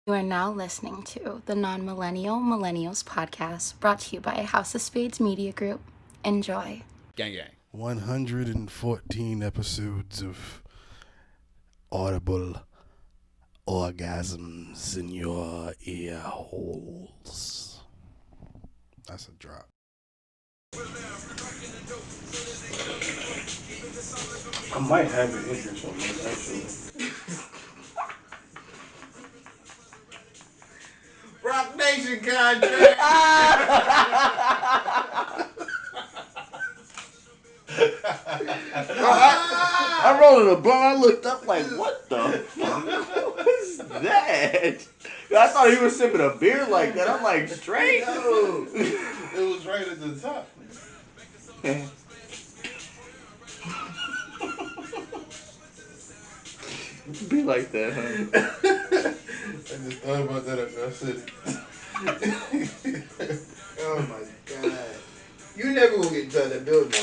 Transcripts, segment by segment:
You are now listening to the Non-Millennial Millennials podcast, brought to you by House of Spades Media Group. Enjoy. Gang, gang. 114 episodes of audible orgasms in your ear holes. That's a drop. I might have an interest on this, actually. Rock Nation contract. I rolled a blunt. I looked up like, what the fuck was that? I thought he was sipping a beer like that. I'm like, straight. No, it was right at the top. Be like that, huh? I just thought about that after I said it. Oh my god. You never gonna get inside that building.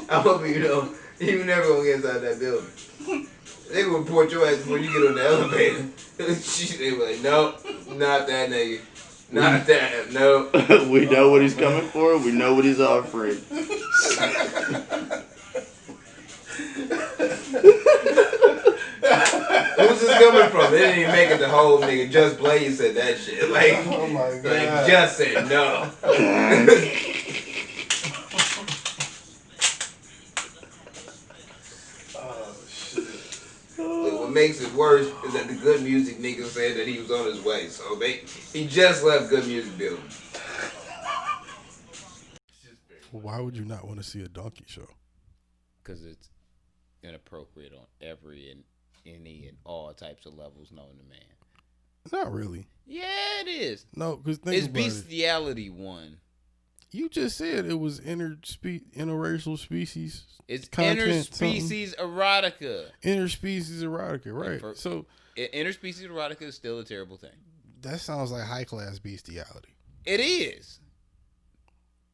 I hope you know. You never gonna get inside that building. They gonna report your ass before you get on the elevator. They were like, nope, not that nigga. Not that, no. We know what he's coming for. We know what he's offering. Who's this coming from? They didn't even make it the whole nigga. Just Blaze said that shit. Like, Oh my god. like just said no. Oh shit. But what makes it worse is that the good music nigga said that he was on his way. So he just left good music building. Why would you not want to see a donkey show? Because it's inappropriate on every and any and all types of levels known to man. Not really. Yeah, it is. No, because It's bestiality one. You just said it was interracial species. It's content, interspecies erotica. Interspecies erotica, right? So Interspecies erotica is still a terrible thing. that sounds like high class bestiality. It is.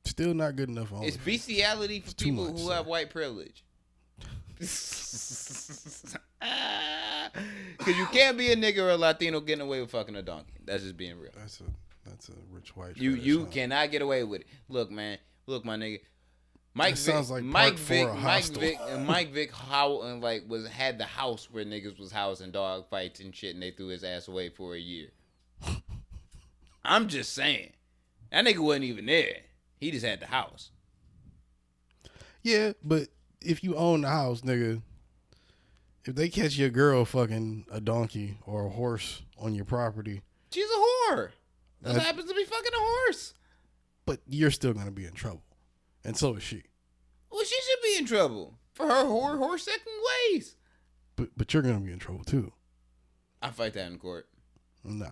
Still not good enough. It's bestiality for It's too people much, who sir. have white privilege. Because you can't be a nigga or a Latino getting away with fucking a donkey. That's just being real. That's a rich white. You fetish, huh? cannot get away with it. Look, man. Look, my nigga. Mike That Vick, sounds like Mike part Vick, four of Mike Hostel. Vick, and Mike Vick had the house where niggas was housing dog fights and shit, and they threw his ass away for a year. I'm just saying, that nigga wasn't even there. He just had the house. Yeah, but if you own the house, nigga, if they catch your girl fucking a donkey or a horse on your property, She's a whore. That happens to be fucking a horse. but you're still gonna be in trouble, and so is she. Well, she should be in trouble for her horse second ways. But you're gonna be in trouble too. I fight that in court. Nah,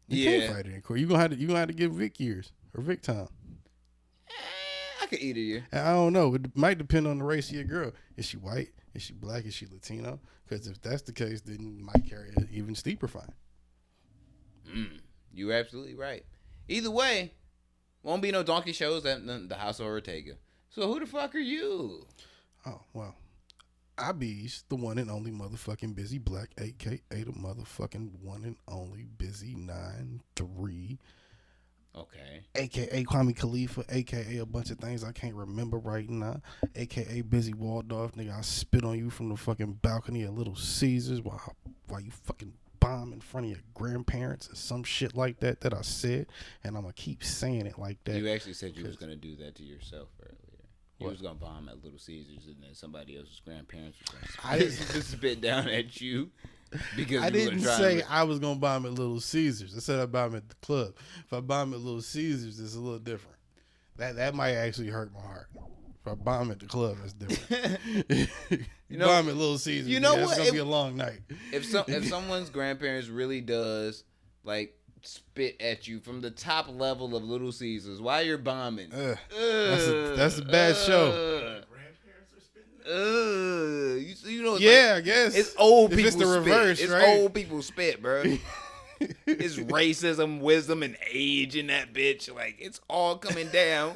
you Yeah. can't fight it in court. You gonna have to give Vic years or Vic time. I could eat a year. And I don't know. It might depend on the race of your girl. Is she white? Is she black? Is she Latino? Because if that's the case, then you might carry an even steeper fine. You're absolutely right. Either way, won't be no donkey shows at the House of Ortega. So who the fuck are you? Oh, well. I be's the one and only motherfucking Busy Black, a.k.a. the motherfucking one and only Busy 9-3, Okay. a.k.a. Kwame Khalifa, a.k.a. a bunch of things I can't remember right now, a.k.a. Busy Waldorf. Nigga, I spit on you from the fucking balcony at Little Caesars while you fucking bomb in front of your grandparents or some shit like that I said, and I'm going to keep saying it like that. You actually said you was going to do that to yourself earlier. You What? was going to bomb at Little Caesars and then somebody else's grandparents was going I to didn't- spit down at you. Because I you were didn't trying say to- I was gonna bomb at Little Caesars. I said I bomb at the club. If I bomb at Little Caesars, it's a little different. That might actually hurt my heart. If I bomb at the club, that's different. you know- bomb at Little Caesars, you know it's what? gonna be a long night. If someone's grandparents really does like spit at you from the top level of Little Caesars while you're bombing, That's a bad show. You know, it's Yeah, I guess it's old If people. it's the reverse, spit. right? It's old people spit, bro. It's racism, wisdom, and age in that bitch. Like it's all coming down.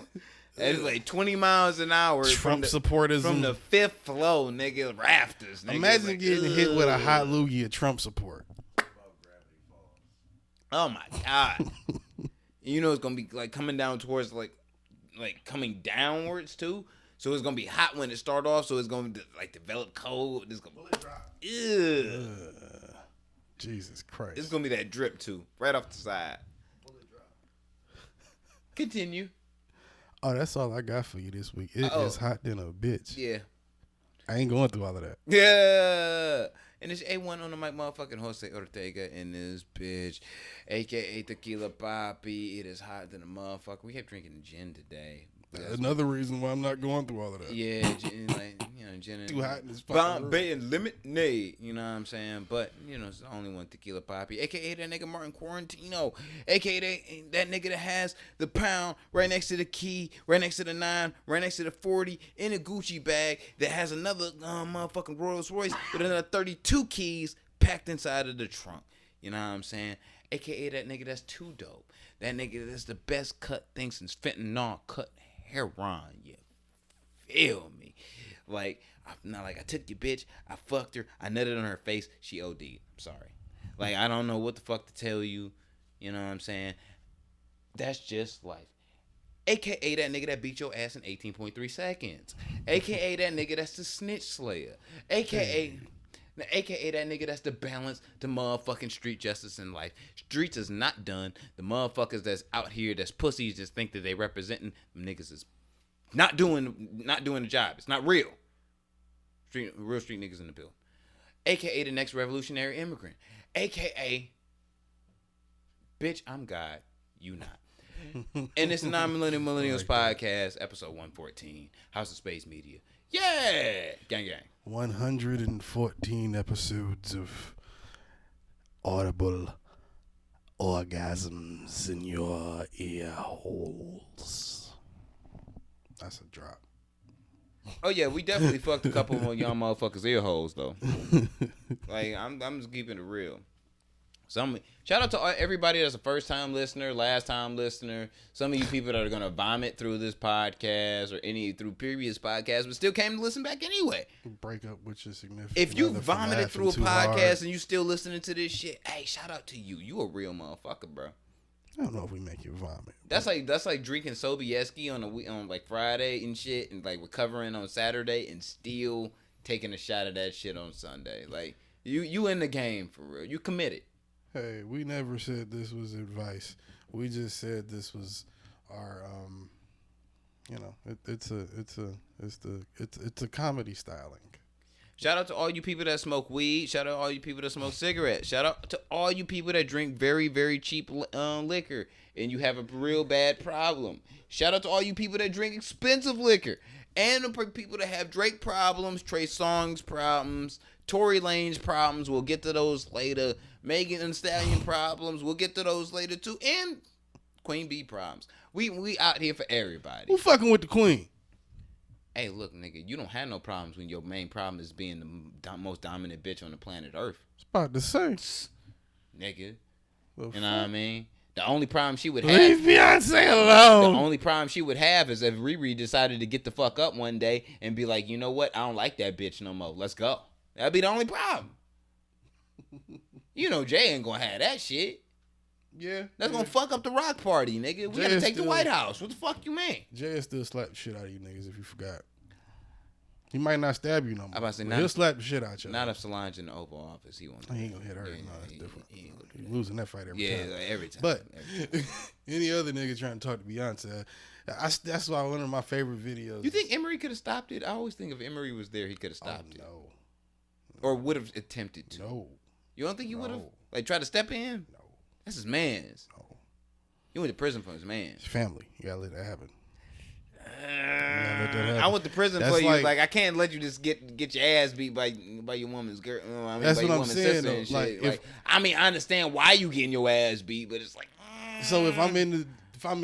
It's like 20 miles an hour. Trump from supporters from the fifth floor, nigga. Rafters. Nigga. Imagine Like, getting hit with a hot loogie of Trump support. Oh my god. You know it's gonna be like coming down towards like coming downwards too. So it's gonna be hot when it start off. So it's gonna like develop cold. It's gonna ew. Jesus Christ. It's gonna be that drip too, right off the side. Continue. Oh, that's all I got for you this week. It is hot than a bitch. Yeah. I ain't going through all of that. Yeah. And it's A1 on the mic, motherfucking Jose Ortega in this bitch, aka Tequila Papi. It is hot than a motherfucker. We kept drinking gin today. Another reason why I'm not going through all of that. Yeah, gin, like, you know, gin and Too hot in this fucking Bombay and lemonade. You know what I'm saying? But you know, it's the only one Tequila Papi, aka that nigga Martin Quarantino, aka that nigga that has the pound right next to the key, right next to the 9, right next to the 40 in a Gucci bag that has another motherfucking Rolls Royce with another 32 keys packed inside of the trunk. You know what I'm saying? AKA that nigga that's too dope. That nigga that's the best cut thing since fentanyl cut heroin. You feel me? Like, I took your bitch, I fucked her, I nutted on her face, she OD'd. I'm sorry. Like, I don't know what the fuck to tell you. You know what I'm saying? That's just life. AKA that nigga that beat your ass in 18.3 seconds. AKA that nigga that's the snitch slayer. AKA that nigga that's the balance to motherfucking street justice in life. Streets is not done. The motherfuckers that's out here that's pussies just think that they representing them niggas is not doing the job. It's not real. Real street niggas in the building. AKA the next revolutionary immigrant. AKA bitch, I'm God, you not. And it's the Non-Millennial Millennials Podcast, episode 114, House of Space Media. Yeah! Gang, gang. 114 episodes of audible orgasms in your ear holes. That's a drop. Oh, yeah, we definitely fucked a couple more young motherfuckers' ear holes, though. Like, I'm just keeping it real. Shout out to everybody that's a first-time listener, last-time listener. Some of you people that are going to vomit through this podcast or through previous podcasts, but still came to listen back anyway. Break up with your significant If you other for vomited through a laughing too podcast hard. and you still listening to this shit, hey, shout out to you. You a real motherfucker, bro. I don't know if we make you vomit. That's like drinking Sobieski on like Friday and shit, and like recovering on Saturday and still taking a shot of that shit on Sunday. Like you in the game for real. You committed. Hey, we never said this was advice. We just said this was our it's a comedy styling. Shout out to all you people that smoke weed. Shout out to all you people that smoke cigarettes. Shout out to all you people that drink very, very cheap liquor and you have a real bad problem. Shout out to all you people that drink expensive liquor. And the people that have Drake problems, Trey Songz problems, Tory Lanez problems. We'll get to those later. Megan and Stallion problems. We'll get to those later too. And Queen Bee problems. We out here for everybody. Who fucking with the queen? Hey, look, nigga, you don't have no problems when your main problem is being the most dominant bitch on the planet Earth. I was about to say. Nigga. Well, You know what I mean? The only problem she would leave have... Beyonce alone. The only problem she would have is if Riri decided to get the fuck up one day and be like, you know what? I don't like that bitch no more. Let's go. That'd be the only problem. You know Jay ain't gonna have that shit. Yeah. That's gonna fuck up the rock party, nigga. We gotta take the White House. What the fuck you mean? Jay still slap the shit out of you niggas if you forgot. He might not stab you no more. I'm about to say, but he'll slap the shit out you. Not if Solange in the Oval Office. He won't. He ain't gonna hit her. Yeah, No, that's different. he ain't gonna do He's that. losing that fight every time. Like, every time. But every time. any other nigga trying to talk to Beyonce, that's why one of my favorite videos. You think Emery could have stopped it? I always think if Emery was there, he could have stopped it. No. Or would have attempted to. No. You don't think he would have? No. Like, tried to step in? No. That's his man's. No. He went to prison for his man's. It's family. You gotta let that happen. I went to prison That's for you. like- Like, I can't let you just get your ass beat by your woman's girl. That's by your what I'm woman's saying, sister though. and shit. Like, Like, I mean, I understand why you getting your ass beat, but it's like. So if I'm in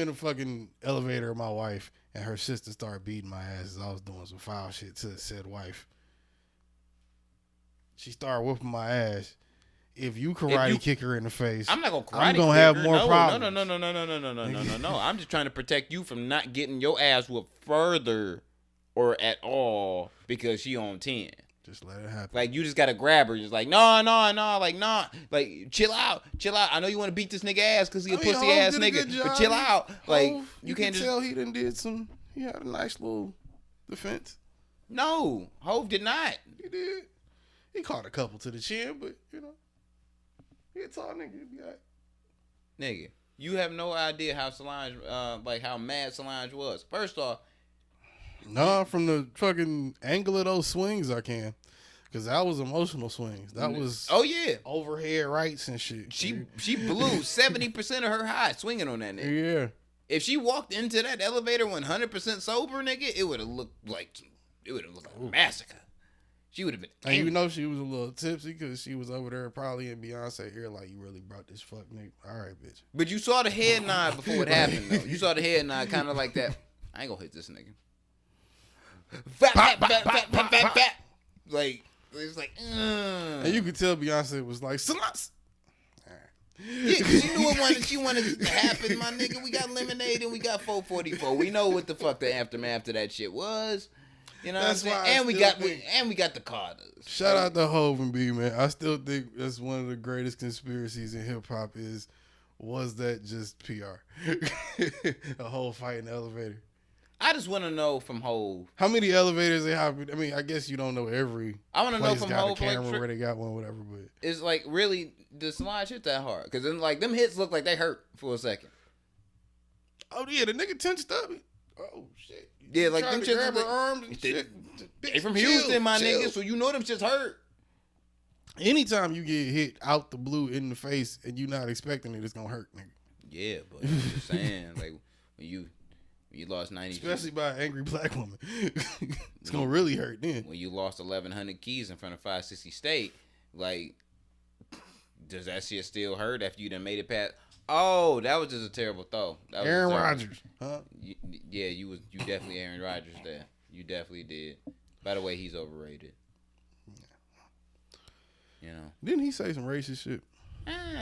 the fucking elevator with my wife and her sister started beating my ass as I was doing some foul shit to said wife, she started whooping my ass. If you karate kick her in the face, I'm not gonna karate. I'm gonna kick have her. more No. problems. No. I'm just trying to protect you from not getting your ass whooped further or at all because she on 10. Just let it happen. Like, you just gotta grab her. Just like, no, like, nah. Like, chill out. I know you want to beat this nigga ass because he a pussy Hov ass did a nigga, good job. but chill out. Like, Hov, you can't can just tell he done did some. He had a nice little defense. No, Hov did not. He did. He caught a couple to the chin, but he a tall nigga. He'd be all right. Nigga, you have no idea how Solange, how mad Solange was. First off, Nah, from the fucking angle of those swings, I can. Because that was emotional swings. That was overhead rights and shit. She blew 70% of her high swinging on that nigga. Yeah. If she walked into that elevator 100% sober, nigga, it would have looked like a massacre. She would have been angry. And you know she was a little tipsy because she was over there probably in Beyonce ear like, you really brought this fuck nigga. All right, bitch. But you saw the head nod before it happened, though. You saw the head nod kind of like that. I ain't gonna hit this nigga. Fat. Like, it's like, And you could tell Beyonce was like, Celeste. Yeah, because she wanted to happen, my nigga. We got Lemonade and we got 444. We know what the fuck the aftermath of that shit was. You know That's what I'm saying? why And we got the Carters. Shout out to Hov and B, man. I still think that's one of the greatest conspiracies in hip hop was that just PR? A whole fight in the elevator. I just want to know from Hov. How many elevators they have? I mean, I guess you don't know every. I want to know from Hov. Got a camera where they got one, whatever. But it's like, really, does Solange hit that hard? Because then, like, them hits look like they hurt for a second. Oh yeah, the nigga tensed up. Oh shit. Yeah, like them shits. Grab her arms and shit. They from Houston, my nigga, so you know them shits hurt. Anytime you get hit out the blue in the face and you not expecting it, it's gonna hurt, nigga. Yeah, but I'm just saying, like, when you lost 90, especially by an angry black woman, it's gonna really hurt then. When you lost 1,100 keys in front of 560 State, like, does that shit still hurt after you done made it past? Oh, that was just a terrible throw. That was Aaron Rodgers, huh? Yeah, you definitely Aaron Rodgers there. You definitely did. By the way, he's overrated. You know. Didn't he say some racist shit?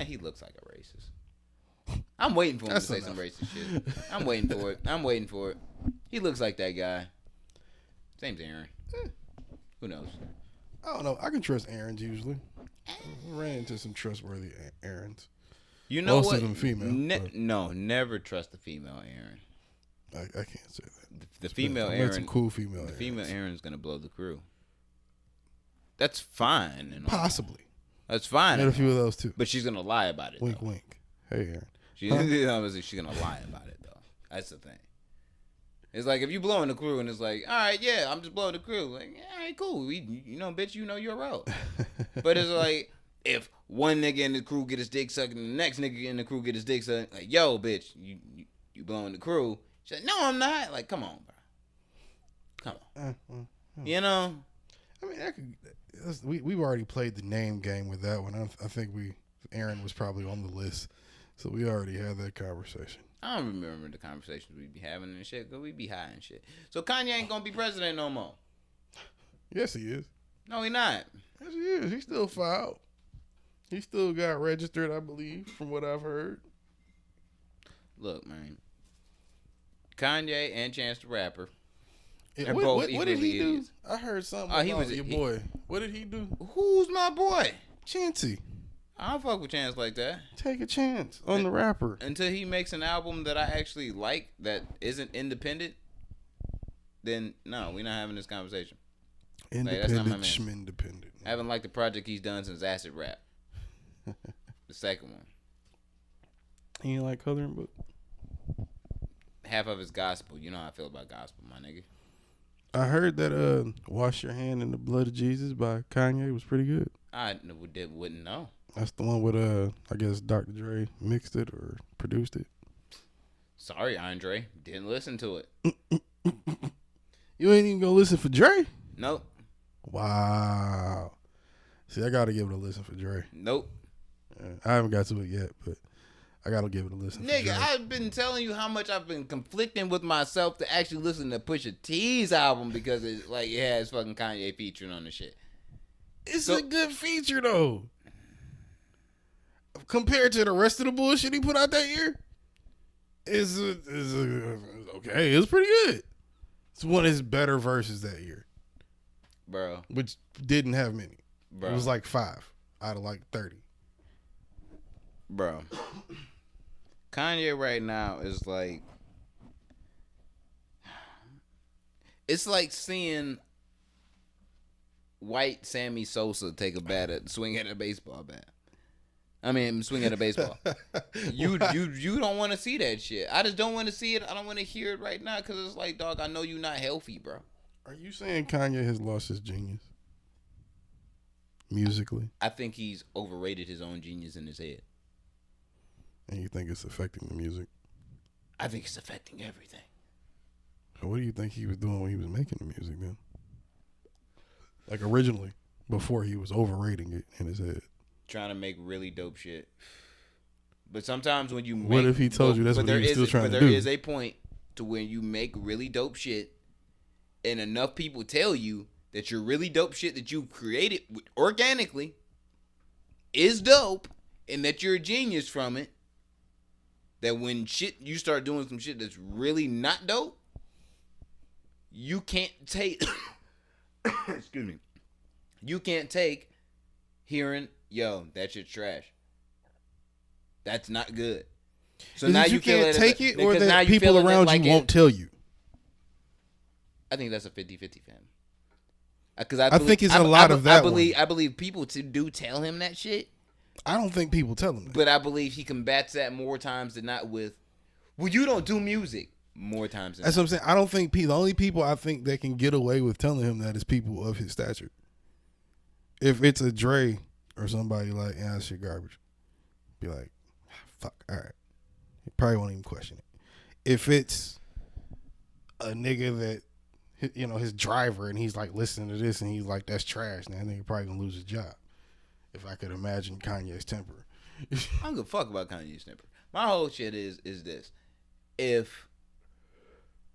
He looks like a racist. I'm waiting for him to say some racist shit. I'm waiting for it. He looks like that guy. Same as Aaron. Who knows? I don't know. I can trust Aaron's usually. I ran into some trustworthy Aarons. You know most what? of them female. No, never trust the female Aaron. I can't say that. The female I Aaron. met some cool female. The female Aaron's gonna blow the crew. That's fine. And possibly. That's fine. Met a few of those too. But she's gonna lie about it. Wink, though. wink. Hey, Aaron. She's gonna lie about it though. That's the thing. It's like if you blowing the crew and it's like, all right, yeah, I'm just blowing the crew. Like, all right, cool. Bitch, you know your role. But it's like if one nigga in the crew get his dick sucked and the next nigga in the crew get his dick sucked, like, yo, bitch, you blowing the crew. She's like, no, I'm not. Like, come on, bro. Come on. You know. I mean, we've already played the name game with that one. I think Aaron was probably on the list, so we already had that conversation. I don't remember the conversations we be having and shit, because we be high and shit. So Kanye ain't gonna be president no more. Yes, he is. No, he not. Yes, he is. He still filed. He still got registered, I believe, from what I've heard. Look, man. Kanye and Chance the Rapper. What did he do? I heard something about your boy. What did he do? Who's my boy? Chancey. I don't fuck with Chance like that. Take a chance on the rapper. Until he makes an album that I actually like that isn't independent, then no, we're not having this conversation. Independent, schmindependent. I haven't liked the project he's done since Acid Rap. The second one. He ain't like Coloring Book? Half of it's gospel. You know how I feel about gospel, my nigga. I heard that Wash Your Hand in the Blood of Jesus by Kanye was pretty good. I wouldn't know. That's the one with I guess Dr. Dre mixed it or produced it. Sorry, Andre. Didn't listen to it. You ain't even gonna listen for Dre? Nope. Wow. See, I gotta give it a listen for Dre. Nope. I haven't got to it yet, but I gotta give it a listen. Nigga, I've been telling you how much I've been conflicting with myself to actually listen to Pusha T's album because it has fucking Kanye featuring on the shit. It's a good feature though. Compared to the rest of the bullshit he put out that year, it's okay. It's pretty good. It's one of his better verses that year. bro. which didn't have many. Bro. It was like 5 out of like 30. Bro. Kanye right now is like, it's like seeing white Sammy Sosa take a swing at a baseball bat. I mean, swing at a baseball. You don't want to see that shit. I just don't want to see it. I don't want to hear it right now because it's like, dog, I know you're not healthy, bro. Are you saying Kanye has lost his genius musically? I think he's overrated his own genius in his head. And you think it's affecting the music? I think it's affecting everything. So what do you think he was doing when he was making the music then? Like originally, before he was overrating it in his head. Trying to make really dope shit. But sometimes when you make... What if he told you that's what he was still trying to do? There is a point to when you make really dope shit and enough people tell you that your really dope shit that you created organically is dope and that you're a genius from it, that when you start doing some shit that's really not dope, you can't take... excuse me. You can't take hearing, yo, that shit's trash. That's not good. So Is now it you can't take it, or because now that you people feeling around like you won't tell you? I think that's a 50-50 fam. Because I think it's a lot of that I believe people do tell him that shit. I don't think people tell him that. But I believe he combats that more times than not with, well, you don't do music more times than That's not. what I'm saying. I don't think the only people I think that can get away with telling him that is people of his stature. If it's a Dre or somebody like, yeah, that shit garbage, be like, fuck, all right. He probably won't even question it. If it's a nigga that, you know, his driver and he's like listening to this and he's like, that's trash, now that nigga probably gonna lose his job. If I could imagine Kanye's temper. I don't give a fuck about Kanye's temper. My whole shit is this. If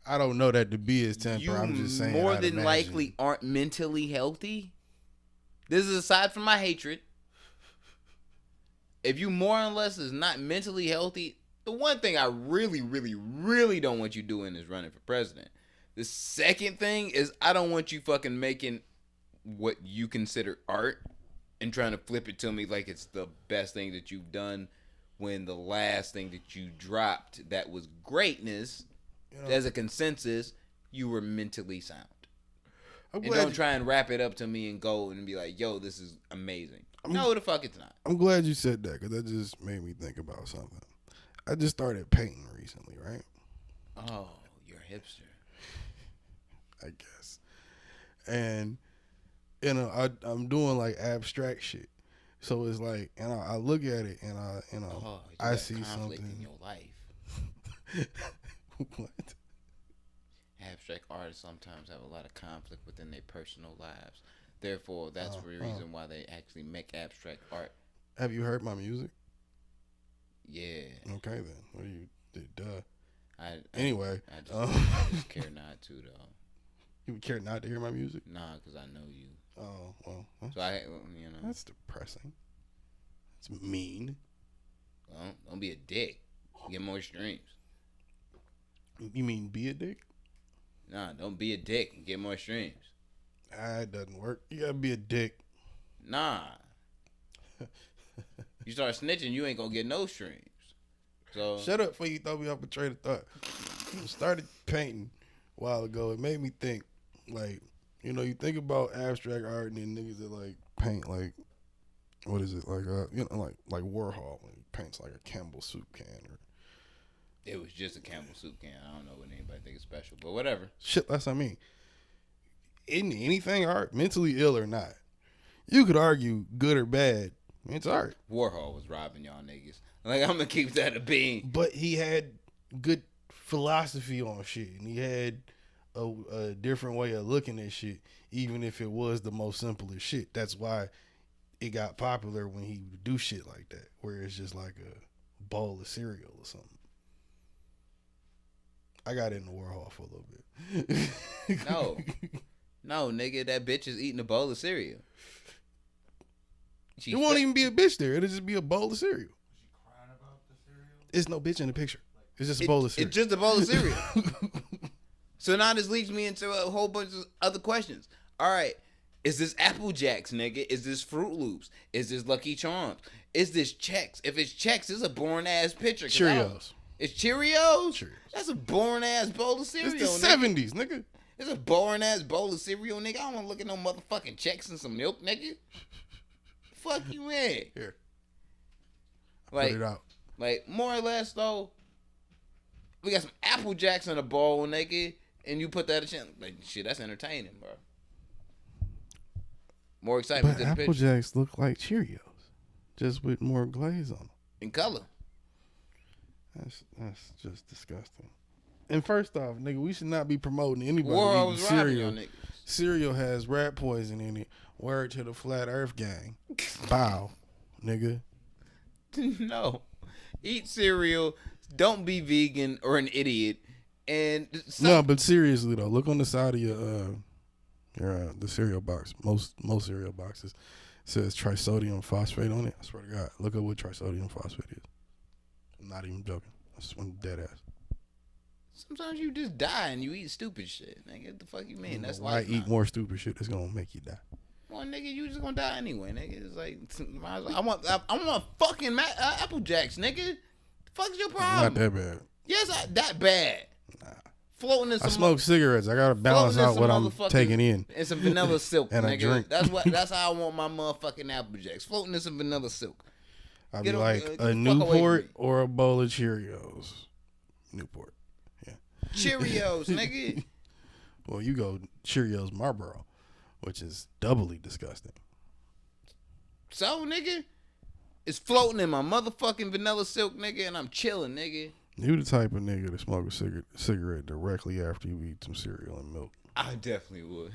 I don't know that to be his temper, you I'm just saying more I'd than imagine. likely aren't mentally healthy, this is aside from my hatred. If you more or less is not mentally healthy, the one thing I really, really, really don't want you doing is running for president. The second thing is I don't want you fucking making what you consider art and trying to flip it to me like it's the best thing that you've done when the last thing that you dropped that was greatness, as a consensus, you were mentally sound. And don't try and wrap it up to me and go and be like, yo, this is amazing. No, the fuck it's not. I'm glad you said that because that just made me think about something. I just started painting recently, right? Oh, you're a hipster. I guess. And, you know, I'm doing like abstract shit. So it's like, and I look at it and I see conflict something in your life. What? Abstract artists sometimes have a lot of conflict within their personal lives. Therefore, that's the reason why they actually make abstract art. Have you heard my music? Yeah. Okay then. What do you did? Anyway, I just care not to though. You would care not to hear my music? Nah, because I know you. Oh well. So That's depressing. That's mean. Well, don't be a dick. Get more streams. You mean be a dick? Nah, don't be a dick and get more streams. It doesn't work. You gotta be a dick. Nah. You start snitching, you ain't gonna get no streams. So Shut up before you throw me off a train of thought. Started painting a while ago. It made me think, like, you know, you think about abstract art and then niggas that like paint like, what is it, like you know, like Warhol when he paints like a Campbell soup can or it was just a Campbell soup can. I don't know what anybody think is special, but whatever. shit. That's what I mean. In anything art, mentally ill or not, you could argue good or bad. It's art. Warhol was robbing y'all niggas. Like, I'm gonna keep that a bean. But he had good philosophy on shit, and he had a different way of looking at shit, even if it was the most simplest shit. That's why it got popular when he would do shit like that, where it's just like a bowl of cereal or something. I got into Warhol for a little bit. No, nigga, that bitch is eating a bowl of cereal. It won't even be a bitch there. It'll just be a bowl of cereal. Was she crying about the cereal? It's no bitch in the picture. It's just a bowl of cereal. It's just a bowl of cereal. So now this leads me into a whole bunch of other questions. All right, Is this Apple Jacks, nigga? Is this Fruit Loops? Is this Lucky Charms? Is this Chex? If it's Chex, it's a boring ass picture. Cheerios. It's Cheerios? Cheerios. That's a boring ass bowl of cereal, It's the nigga. 70s, nigga. It's a boring ass bowl of cereal, nigga. I don't want to look at no motherfucking Chex and some milk, nigga. Fuck you in. Here. Like, Put it out. like, more or less, though, we got some Apple Jacks in a bowl, nigga, and you put that in, like, shit, that's entertaining, bro. More excitement But to the Apple picture. Jacks look like Cheerios, just with more glaze on them. In color. That's just disgusting. And first off, nigga, we should not be promoting anybody War I eating was riding cereal. on niggas. Cereal has rat poison in it. Word to the Flat Earth Gang. Bow, nigga. No. Eat cereal. Don't be vegan or an idiot. And No, but seriously though, look on the side of your the cereal box. Most cereal boxes says trisodium phosphate on it. I swear to God, look up what trisodium phosphate is. I'm not even joking. I just want dead ass. sometimes you just die and you eat stupid shit. Nigga, what the fuck you mean? That's Why life. eat more stupid shit that's gonna make you die? Well, nigga, you just gonna die anyway, nigga. It's like, might as well- I want fucking Apple Jacks, nigga. The fuck's your problem? Not that bad. Yes, that bad. Floating in some I smoke cigarettes. I gotta balance floating in out some what I'm motherfucking- taking in. and some vanilla silk, And a nigga. drink. That's how I want my motherfucking Apple Jacks. Floating in some vanilla silk. I'd Get be a- like get a the fuck away from Newport me. or a bowl of Cheerios. Newport. Cheerios, nigga. Well, you go Cheerios Marlboro, which is doubly disgusting. So, nigga, it's floating in my motherfucking vanilla silk, nigga, and I'm chilling, nigga. You the type of nigga to smoke a cigarette directly after you eat some cereal and milk. I definitely would.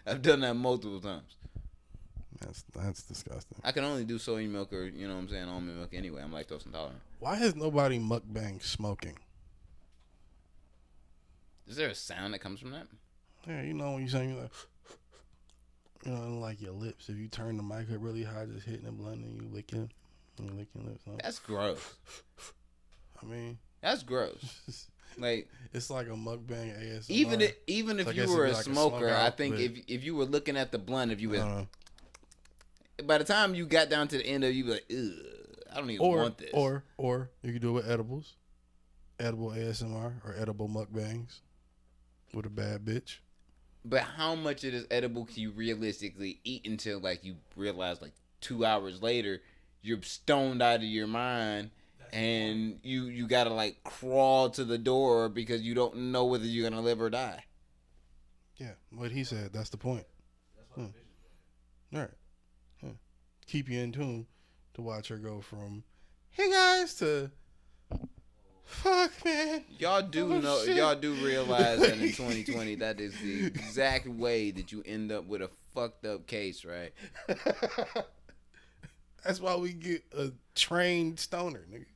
I've done that multiple times. That's disgusting. I can only do soy milk or, you know what I'm saying, almond milk anyway. I'm lactose intolerant. Why has nobody mukbang smoking? Is there a sound that comes from that? Yeah, you know when you saying like, you know, like your lips. If you turn the mic up really high, just hitting the blunt and you licking lips. Huh? That's gross. I mean, That's gross. Like, it's like a mukbang ASMR. even if So I you guess were it'd a be like a smoker, smoke I out, think but- if you were looking at the blunt, if you I was, don't know. by the time you got down to the end of it, you'd be like, ugh, I don't even want this. Or you could do it with edibles, edible ASMR or edible mukbangs with a bad bitch. But how much of this edible can you realistically eat until like you realize like 2 hours later you're stoned out of your mind and you gotta like crawl to the door because you don't know whether you're gonna live or die. Yeah, what he said. That's the point. All right. Yeah. Keep you in tune to watch her go from, hey guys, to, fuck man. Y'all do Oh, know, shit. y'all do realize that in 2020 that is the exact way that you end up with a fucked up case, right? That's why we get a trained stoner, nigga.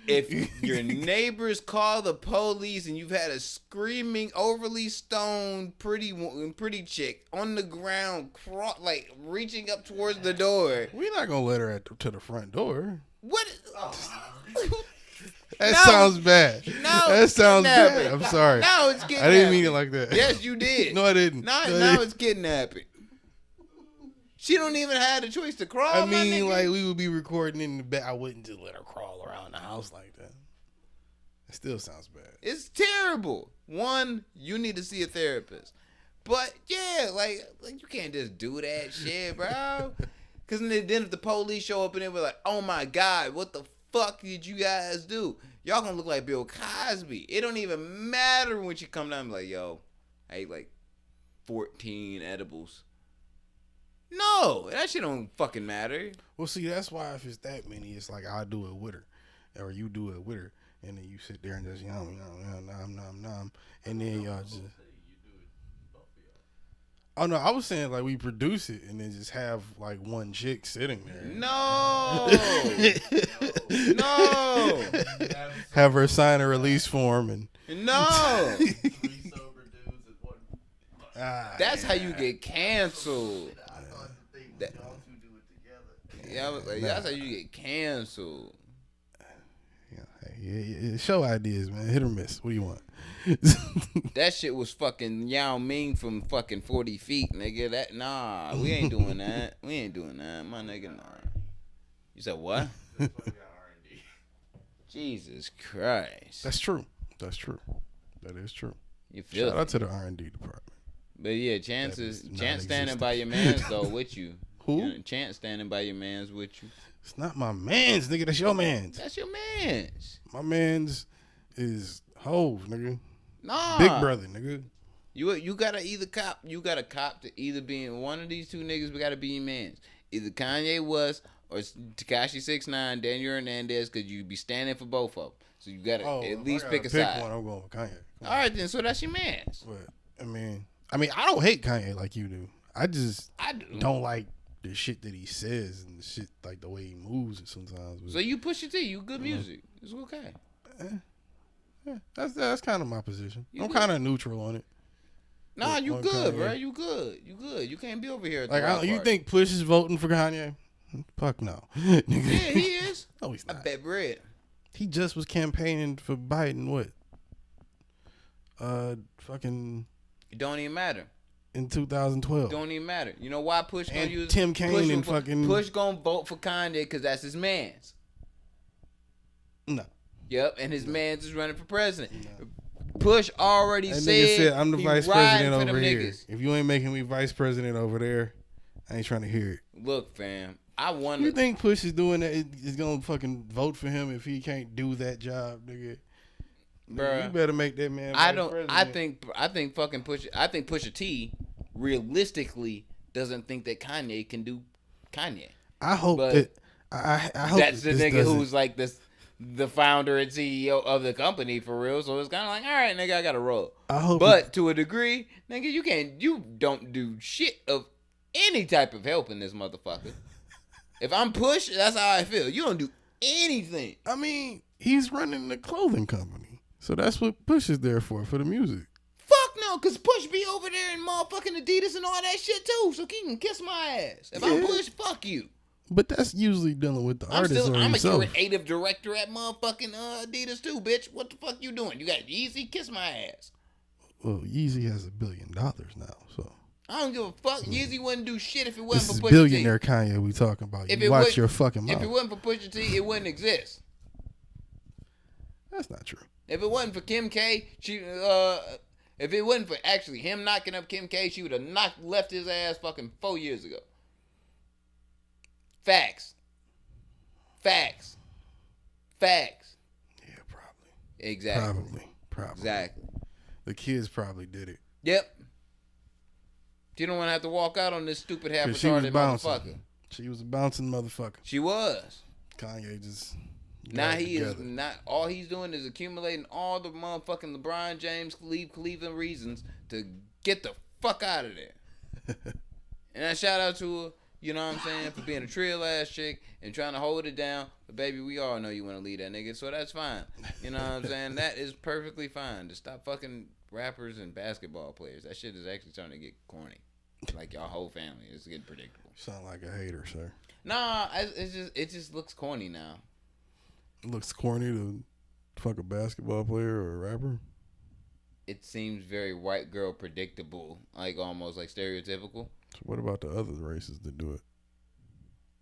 If your neighbors call the police and you've had a screaming, overly stoned, pretty chick on the ground, like reaching up towards the door, We're not gonna let her to the front door. what? That No. sounds bad. No, That sounds kidnapping. bad. I'm sorry. Now it's kidnapping. I didn't mean it like that. Yes, you did. No, I didn't. Now, No, I now didn't. it's kidnapping. She don't even have the choice to crawl. I my mean, nigga. like, we would be recording in the back. I wouldn't just let her crawl around the house like that. It still sounds bad. It's terrible. One, you need to see a therapist. But yeah, like you can't just do that shit, bro. Cause then if the police show up and they were like, "Oh my God, what the fuck did you guys do?" Y'all gonna look like Bill Cosby. It don't even matter when she come down and be like, "Yo, I ate like 14 edibles." No, that shit don't fucking matter. Well, see, that's why if it's that many, it's like I do it with her, or you do it with her, and then you sit there and just yum, nom, and then y'all just. Oh no, I was saying like we produce it and then just have like one chick sitting there. No, no, Have her sign a release form and. no. Ah, That's how you get canceled. Yeah, I was like, that's how you get canceled. yeah, show ideas, man. Hit or miss. What do you want? That shit was fucking Yao Ming from fucking 40 feet, nigga. Nah, we ain't doing that. We ain't doing that, my nigga. Nah. You said what? Jesus Christ. That's true. That's true. That is true. You feel Shout out to the R&D department. But yeah, Chance standing non-existent. by your mans though with you. Who? You know, Chance standing by your mans with you. It's not my man's, nigga. That's your man's. That's your mans. My man's is Hove, nigga. Nah. Big brother, nigga. You gotta either cop. You gotta cop to either being one of these two niggas. We gotta be your mans. Either Kanye was or Tekashi 6ix9ine, Daniel Hernandez, because you be standing for both of them. So you gotta at least pick a side. One, I'm going with Kanye. All right then. So that's your mans. But I mean, I don't hate Kanye like you do. I do. don't like the shit that he says and the shit like the way he moves it sometimes. So you push it to you good music. It's okay. Yeah, that's kind of my position. You I'm good. kind of neutral on it. Nah, you on good, Kanye. bro. You good. You good. You can't be over here. At the Like, rock you party. think Push is voting for Kanye? Fuck no. Yeah, he is. No, he's I not. bet bread. He just was campaigning for Biden. What? Fucking It don't even matter. in 2012. Don't even matter. You know why Push gonna And use Tim Kaine Push and fucking- Push gonna vote for Kanye because that's his man's. No. Yep, and his man's is running for president. Push already That said, nigga said, I'm the he vice riding president for over them here. niggas. If you ain't making me vice president over there, I ain't trying to hear it. Look, fam, I You wonder. think Push is doing that? Is gonna fucking vote for him if he can't do that job, nigga? Bruh. You better make that man. I vice don't. president. I think fucking Push. I think Pusha T realistically doesn't think that Kanye can do Kanye. I hope but that. I hope That's the that this nigga doesn't- who's like the founder and CEO of the company for real. So it's kind of like, all right, nigga, I gotta roll. I hope. But to a degree, nigga, you don't do shit of any type of help in this motherfucker. If I'm Push, that's how I feel. You don't do anything. I mean, he's running the clothing company, so that's what Push is there for the music. Fuck no, cause Push be over there in motherfucking Adidas and all that shit too. So he can kiss my ass. If I'm Yeah. Push, fuck you. But that's usually dealing with the artist or I'm a himself. creative director at motherfucking Adidas too, bitch. What the fuck you doing? You got Yeezy, kiss my ass. Well, Yeezy has $1 billion now, so I don't give a fuck. Yeezy wouldn't do shit if it this wasn't is for Pusha billionaire T. Kanye we talking about. If You it watch would- your fucking mouth. If it wasn't for Pusha T, it wouldn't exist. That's not true. If it wasn't for Kim K, if it wasn't for actually him knocking up Kim K, she would have left his ass fucking 4 years ago. Facts. Facts. Facts. Yeah, probably. Exactly. Probably. Exactly. The kids probably did it. Yep. You don't want to have to walk out on this stupid half 'Cause she was retarded bouncing. motherfucker. She was a bouncing motherfucker. She was. Kanye just Now got it he is together. not. All he's doing is accumulating all the motherfucking LeBron James, Cleveland reasons to get the fuck out of there. And I shout out to her, you know what I'm saying, for being a trill ass chick and trying to hold it down. But baby, we all know you want to leave that nigga, so that's fine. You know what I'm saying? That is perfectly fine. To stop fucking rappers and basketball players. That shit is actually starting to get corny. Like your whole family is getting predictable. Sound like a hater, sir. Nah, it just looks corny now. It looks corny to fuck a basketball player or a rapper. It seems very white girl predictable, like almost like stereotypical. So what about the other races that do it?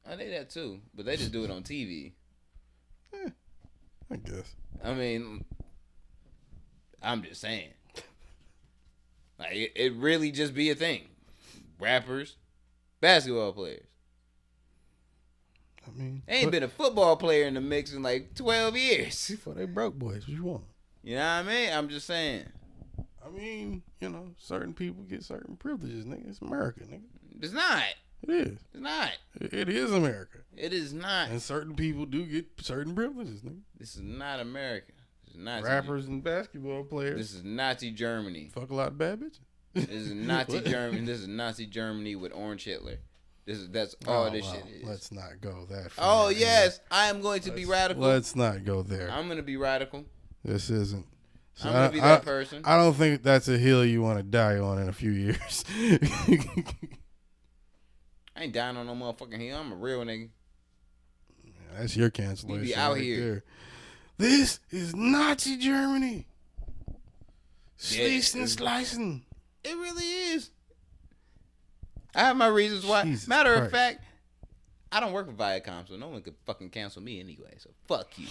I think that too, but they just do it on TV. I guess. I mean, I'm just saying, like it really just be a thing. Rappers, basketball players. I mean, Ain't been a football player in the mix in like 12 years. Well, they broke boys. What you want? You know what I mean? I'm just saying. I mean, certain people get certain privileges, nigga. It's America, nigga. It's not. It is. It's not. It is America. It is not. And certain people do get certain privileges, nigga. This is not America. This is Nazi. Rappers and basketball players. This is Nazi Germany. Fuck a lot of bad bitches. This is Nazi Germany. This is Nazi Germany with Orange Hitler. That's all this shit is. Let's not go that far. Oh yes, I am going to be radical. Let's not go there. I'm gonna be radical. This isn't. So I'm gonna be that person. I don't think that's a hill you want to die on in a few years. I ain't dying on no motherfucking hill. I'm a real nigga. That's your cancellation. We be out right here. there. This is Nazi Germany. Slicing, slicing. It really is. I have my reasons why. Jesus Matter Christ. of fact, I don't work for Viacom, so no one could fucking cancel me anyway. So fuck you.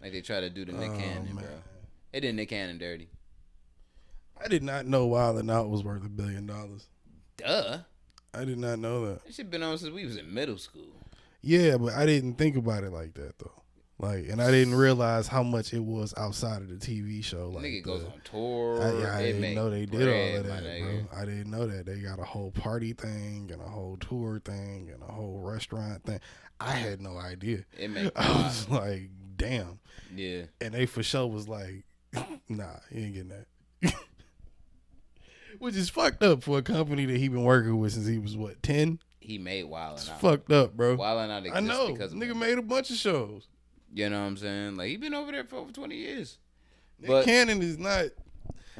Like they try to do to Nick Cannon, man. bro. They did Nick Cannon dirty. I did not know Wild 'N Out was worth $1 billion. Duh. I did not know that. That shit been on since we was in middle school. Yeah, but I didn't think about it like that though. Like, and I didn't realize how much it was outside of the TV show. Like, Nigga goes on tour. I They didn't make know they did bread, all of my that, nigga. bro. I didn't know that. They got a whole party thing and a whole tour thing and a whole restaurant thing. I had no idea. It make I was like, damn. yeah. And they for sure was like, nah, you ain't getting that. Which is fucked up for a company that he been working with since he was, what, 10? He made Wild It's 'N Out. fucked up, bro. Wild 'N Out I exists know. because of Nigga him. made a bunch of shows. You know what I'm saying? Like, he been over there for over 20 years. Nick But Cannon is not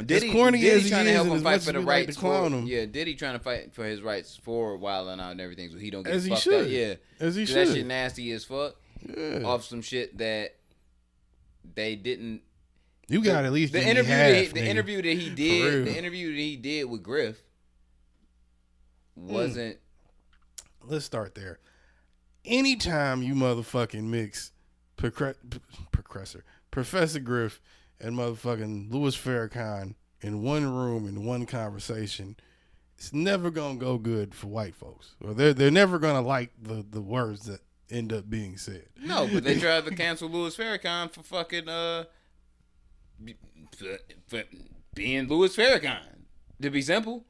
Diddy, as corny Diddy as he trying to is, help and him as fight much for as the we like to rights clown for him. Yeah, Diddy trying to fight for his rights for Wild 'N Out and everything, so he don't get As he fucked should. up. Yeah, As he 'Cause that should. shit nasty as fuck. Yeah. Off some shit that they didn't. You got at least the give me interview. half, The nigga. interview that he For did. real. The interview that he did with Griff wasn't. Let's start there. Anytime you motherfucking mix Professor Griff and motherfucking Louis Farrakhan in one room in one conversation, it's never gonna go good for white folks. Or they're never gonna like the words that end up being said. No, but they tried to cancel Louis Farrakhan for fucking for being Louis Farrakhan. To be simple,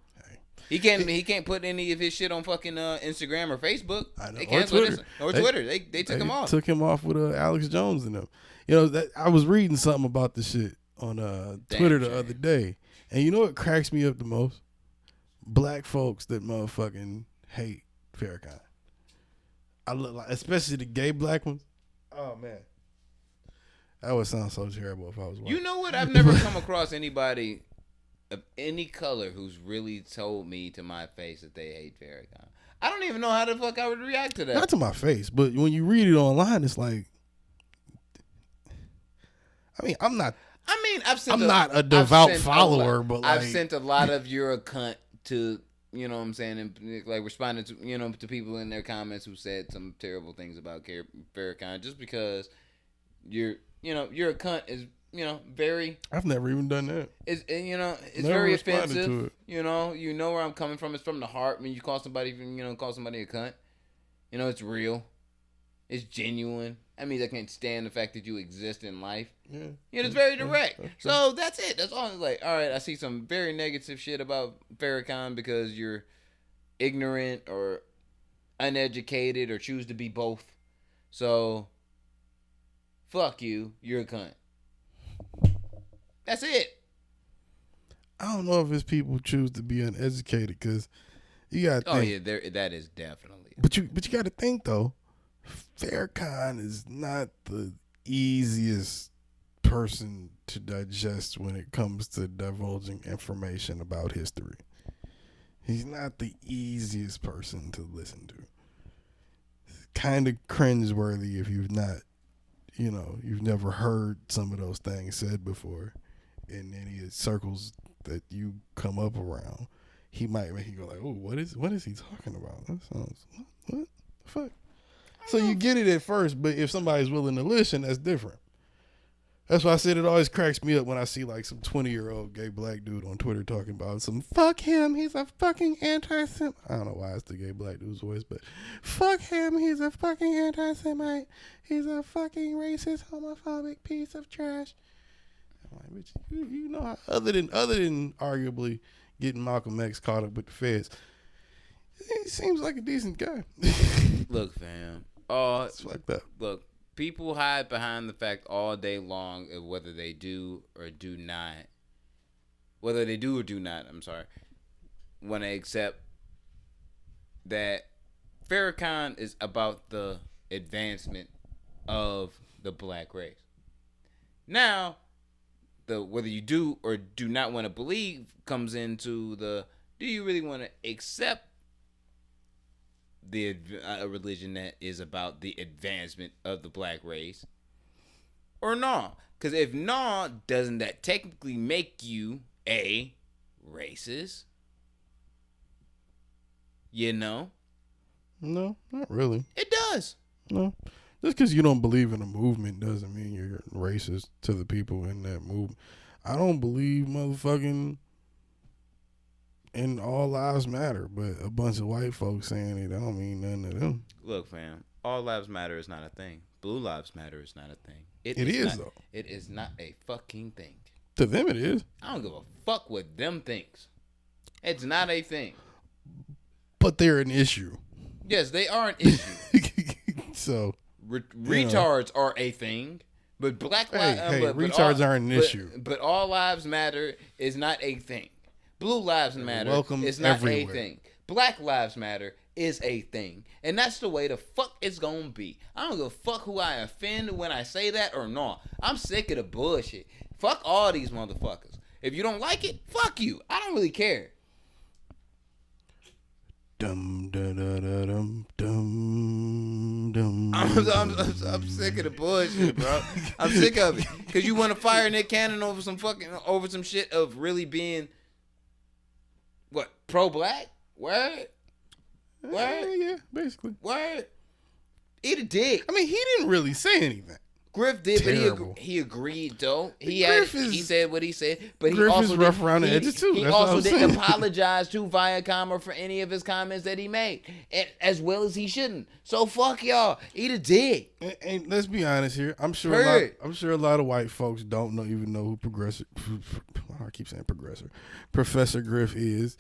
he can't put any of his shit on fucking Instagram or Facebook. I know. They Or canceled Twitter. it. Or Twitter. They took him off. Took him off with Alex Jones and them. You know, that I was reading something about this shit on Twitter the other day, and you know what cracks me up the most? Black folks that motherfucking hate Farrakhan. I look like, especially the gay black ones. Oh man, that would sound so terrible if I was white. You know what? I've never come across anybody of any color who's really told me to my face that they hate Farrakhan. I don't even know how the fuck I would react to that. Not to my face, but when you read it online, it's like, I mean, I'm not not a devout follower, but like, I've sent a lot of "you're a cunt" to, you know what I'm saying, and like responding to, you know, to people in their comments who said some terrible things about Farrakhan, just because you're a cunt is, you know, very. I've never even done that. It's, you know, it's Never very responded to offensive. it. You know where I'm coming from. It's from the heart. When you call somebody, call somebody a cunt, you know, it's real. It's genuine. I mean, I can't stand the fact that you exist in life. Yeah. You know, it's very direct. That's true. So that's it. That's all. It's like, all right, I see some very negative shit about Farrakhan because you're ignorant or uneducated or choose to be both. So, fuck you. You're a cunt. That's it. I don't know if it's people choose to be uneducated because you got to think. Oh yeah, that is definitely. But you got to think though. Farrakhan is not the easiest person to digest when it comes to divulging information about history. He's not the easiest person to listen to. It's kind of cringeworthy if you've not, you've never heard some of those things said before in any circles that you come up around. He might make you go like, "Oh, what is he talking about? That sounds what the fuck." So you get it at first, but if somebody's willing to listen, that's different. That's why I said it always cracks me up when I see like some 20-year-old gay black dude on Twitter talking about some fuck him, he's a fucking anti-Semite. I don't know why it's the gay black dude's voice, but fuck him, he's a fucking anti-Semite. He's a fucking racist, homophobic piece of trash. I'm like, bitch, you know how, other than arguably getting Malcolm X caught up with the feds, he seems like a decent guy. Look, fam. It's fucked up. Look, people hide behind the fact all day long of whether they do or do not. Whether they do or do not, want to accept that Farrakhan is about the advancement of the black race. Now, whether you do or do not want to believe comes into do you really want to accept a religion that is about the advancement of the black race or no? Because if no, doesn't that technically make you a racist? You know? No, not really. It does. No. Just because you don't believe in a movement doesn't mean you're racist to the people in that movement. I don't believe motherfucking in all lives matter, but a bunch of white folks saying it don't mean nothing to them. Look, fam, all lives matter is not a thing. Blue lives matter is not a thing. It is, not, though. It is not a fucking thing. To them it is. I don't give a fuck what them thinks. It's not a thing. But they're an issue. Yes, they are an issue. So retards are a thing, but retards aren't an issue. But all lives matter is not a thing. Blue lives matter is not everywhere. a thing. Black lives matter is a thing, and that's the way the fuck it's gonna be. I don't give a fuck who I offend when I say that or not. I'm sick of the bullshit. Fuck all these motherfuckers. If you don't like it, fuck you. I don't really care. Dum da da da dum dum dum. I'm sick of the bullshit, bro. I'm sick of it. Cause you want to fire Nick Cannon over some shit of really being what, pro-black? Word? Yeah, basically. Word? Eat a dick. I mean, he didn't really say anything. Griff did, Terrible. but he agreed though. He said what he said, but Griff he also is rough around the edges too. He That's what also I'm didn't saying. apologize to Viacom or for any of his comments that he made, and as well as he shouldn't. So fuck y'all. Eat a dick. And let's be honest here. I'm sure a lot of white folks don't even know who I keep saying Professor Griff is.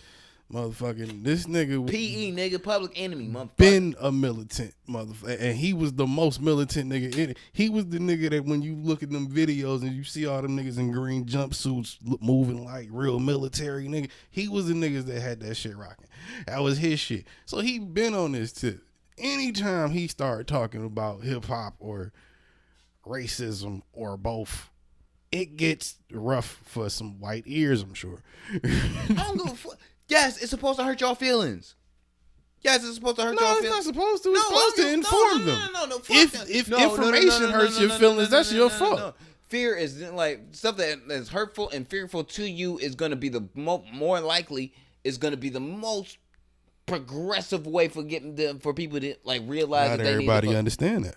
Motherfucking this nigga PE nigga, public enemy, motherfucker. Been a militant motherfucker, and he was the most militant nigga in it. He was the nigga that when you look at them videos and you see all them niggas in green jumpsuits moving like real military nigga, he was the niggas that had that shit rocking. That was his shit. So he been on this tip. Anytime he started talking about hip hop or racism or both, it gets rough for some white ears, I'm sure. I don't give a fuck. Yes, it's supposed to hurt y'all feelings. Yes, it's supposed to hurt y'all feelings. No, it's not supposed to. It's supposed to inform them. No. If information hurts your feelings, that's your fault. Fear is like stuff that is hurtful and fearful to you is going to be the more likely is going to be the most progressive way for people to like realize Not that they everybody need to understand that.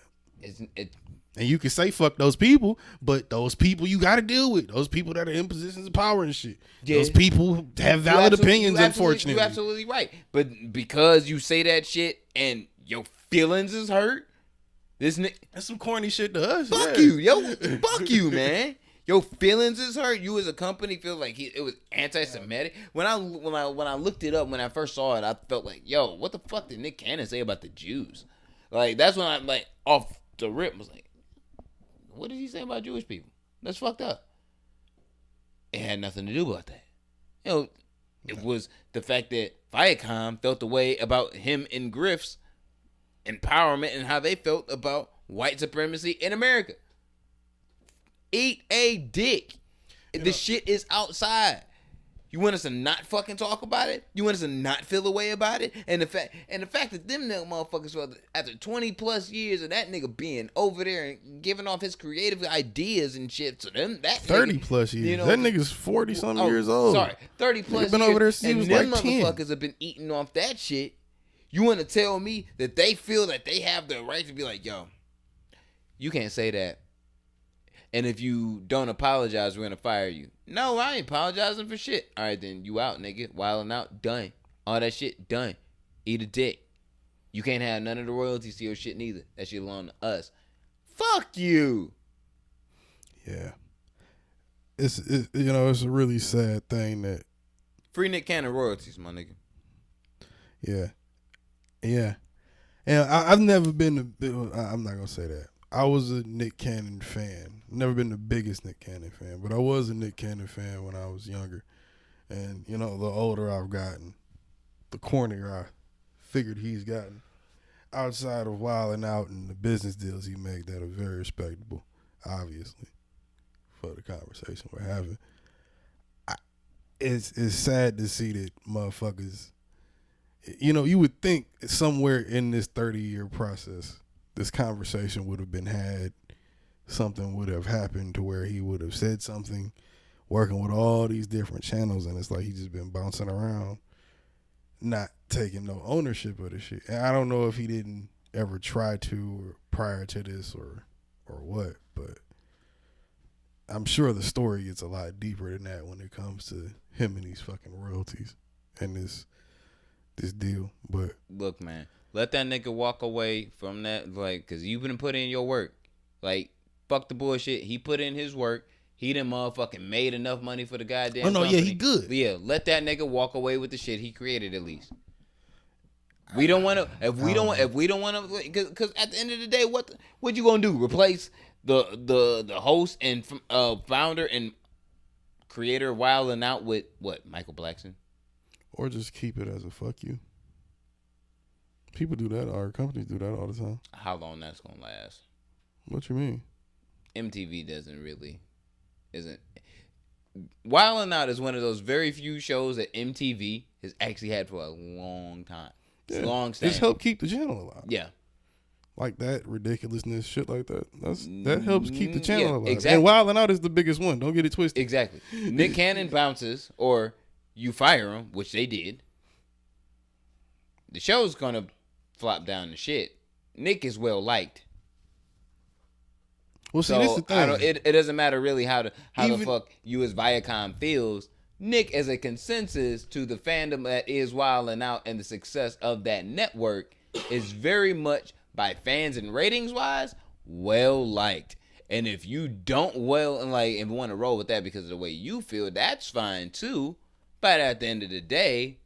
It, And you can say fuck those people, but those people you got to deal with. Those people that are in positions of power and shit. Yeah. Those people have valid opinions, unfortunately. You're absolutely right. But because you say that shit and your feelings is hurt, this nigga... That's some corny shit to us. Fuck you, yo. Fuck you, man. Your feelings is hurt. You as a company feel like it was anti-Semitic. When I looked it up, when I first saw it, I felt like, yo, what the fuck did Nick Cannon say about the Jews? Like, that's when I, like, off the rip was like, what did he say about Jewish people? That's fucked up. It had nothing to do about that. You know, it was the fact that Viacom felt the way about him and Griff's empowerment and how they felt about white supremacy in America. Eat a dick. The shit is outside. You want us to not fucking talk about it? You want us to not feel a way about it? And the fact that them motherfuckers, after 20 plus years of that nigga being over there and giving off his creative ideas and shit to them, that 30 nigga, plus years. you know, that nigga's 40 something years old. Sorry, 30 plus Nigga been years. over there since he and was them like 10. motherfuckers have been eating off that shit. You want to tell me that they feel that they have the right to be like, yo, you can't say that. And if you don't apologize, we're going to fire you. No, I ain't apologizing for shit. All right, then you out, nigga. Wilding out, done. All that shit, done. Eat a dick. You can't have none of the royalties to your shit neither. That shit belong to us. Fuck you. Yeah. It's a really sad thing that. Free Nick Cannon royalties, my nigga. Yeah. Yeah. And I've never been I'm not going to say that. I was a Nick Cannon fan. Never been the biggest Nick Cannon fan, but I was a Nick Cannon fan when I was younger. And, the older I've gotten, the cornier I figured he's gotten. Outside of wilding out and the business deals he made that are very respectable, obviously, for the conversation we're having. It's sad to see that motherfuckers, you would think somewhere in this 30-year process, this conversation would have been had something would have happened to where he would have said something, working with all these different channels, and it's like he just been bouncing around, not taking no ownership of the shit. And I don't know if he didn't ever try to or prior to this or what, but I'm sure the story gets a lot deeper than that when it comes to him and these fucking royalties and this deal. But look, man, let that nigga walk away from that, like, cause you been put in your work. Like, fuck the bullshit. He put in his work. He done motherfucking made enough money for the goddamn company. Yeah, he good. Yeah, let that nigga walk away with the shit he created at least. We don't want to. If we don't want to, because at the end of the day, what you gonna do? Replace the host and founder and creator of Wild 'N Out with what? Michael Blackson? Or just keep it as a fuck you. People do that. Our companies do that all the time. How long that's gonna last? What you mean? MTV isn't. Wild 'N Out is one of those very few shows that MTV has actually had for a long time. It's long standing. It's helped keep the channel alive. Yeah. Like that ridiculousness, shit like that. That helps keep the channel alive. Exactly. And Wild 'N Out is the biggest one. Don't get it twisted. Exactly. Nick Cannon bounces, or you fire him, which they did. The show's gonna flop down to shit. Nick is well liked. Well, see, this is the thing. It doesn't matter really how the fuck you as Viacom feels. Nick, as a consensus to the fandom that is Wild 'N Out and the success of that network, is very much by fans and ratings wise well liked. And if you don't and want to roll with that because of the way you feel, that's fine too. But at the end of the day,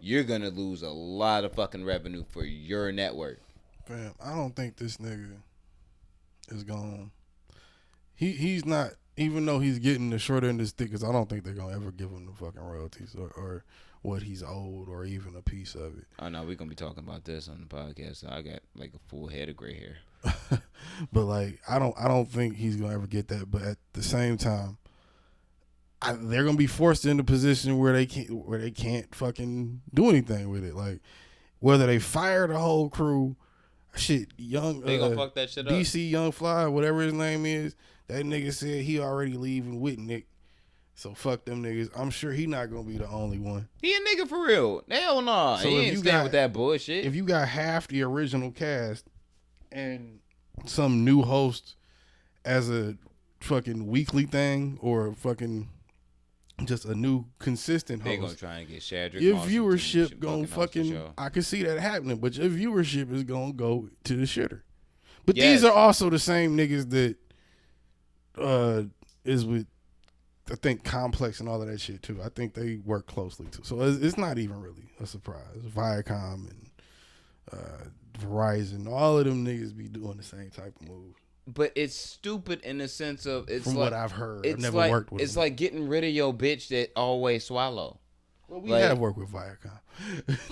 you're gonna lose a lot of fucking revenue for your network. Fam, I don't think this nigga is going. He's not. Even though he's getting the short end of the stick, because I don't think they're gonna ever give him the fucking royalties or what he's owed or even a piece of it. Oh no, we're gonna be talking about this on the podcast. So I got like a full head of gray hair. But like, I don't think he's gonna ever get that. But at the same time, they're gonna be forced into a position where they can't fucking do anything with it. Like whether they fire the whole crew, shit, young they gonna fuck that shit up. DC Young Fly, whatever his name is. That nigga said he already leaving with Nick. So fuck them niggas. I'm sure he not gonna be the only one. He a nigga for real. Hell no. So he ain't staying with that bullshit. If you got half the original cast and some new host as a fucking weekly thing or fucking just a new consistent host, they gonna try and get Shadrick. Your viewership gonna fucking, I can see that happening, but your viewership is gonna go to the shitter. But these are also the same niggas that is with, I think, Complex and all of that shit too. I think they work closely too. So it's not even really a surprise. Viacom and Verizon, all of them niggas be doing the same type of move. But it's stupid in the sense of from what I've heard. I've never worked with them. It's like getting rid of your bitch that always swallow. Well, we have worked with Viacom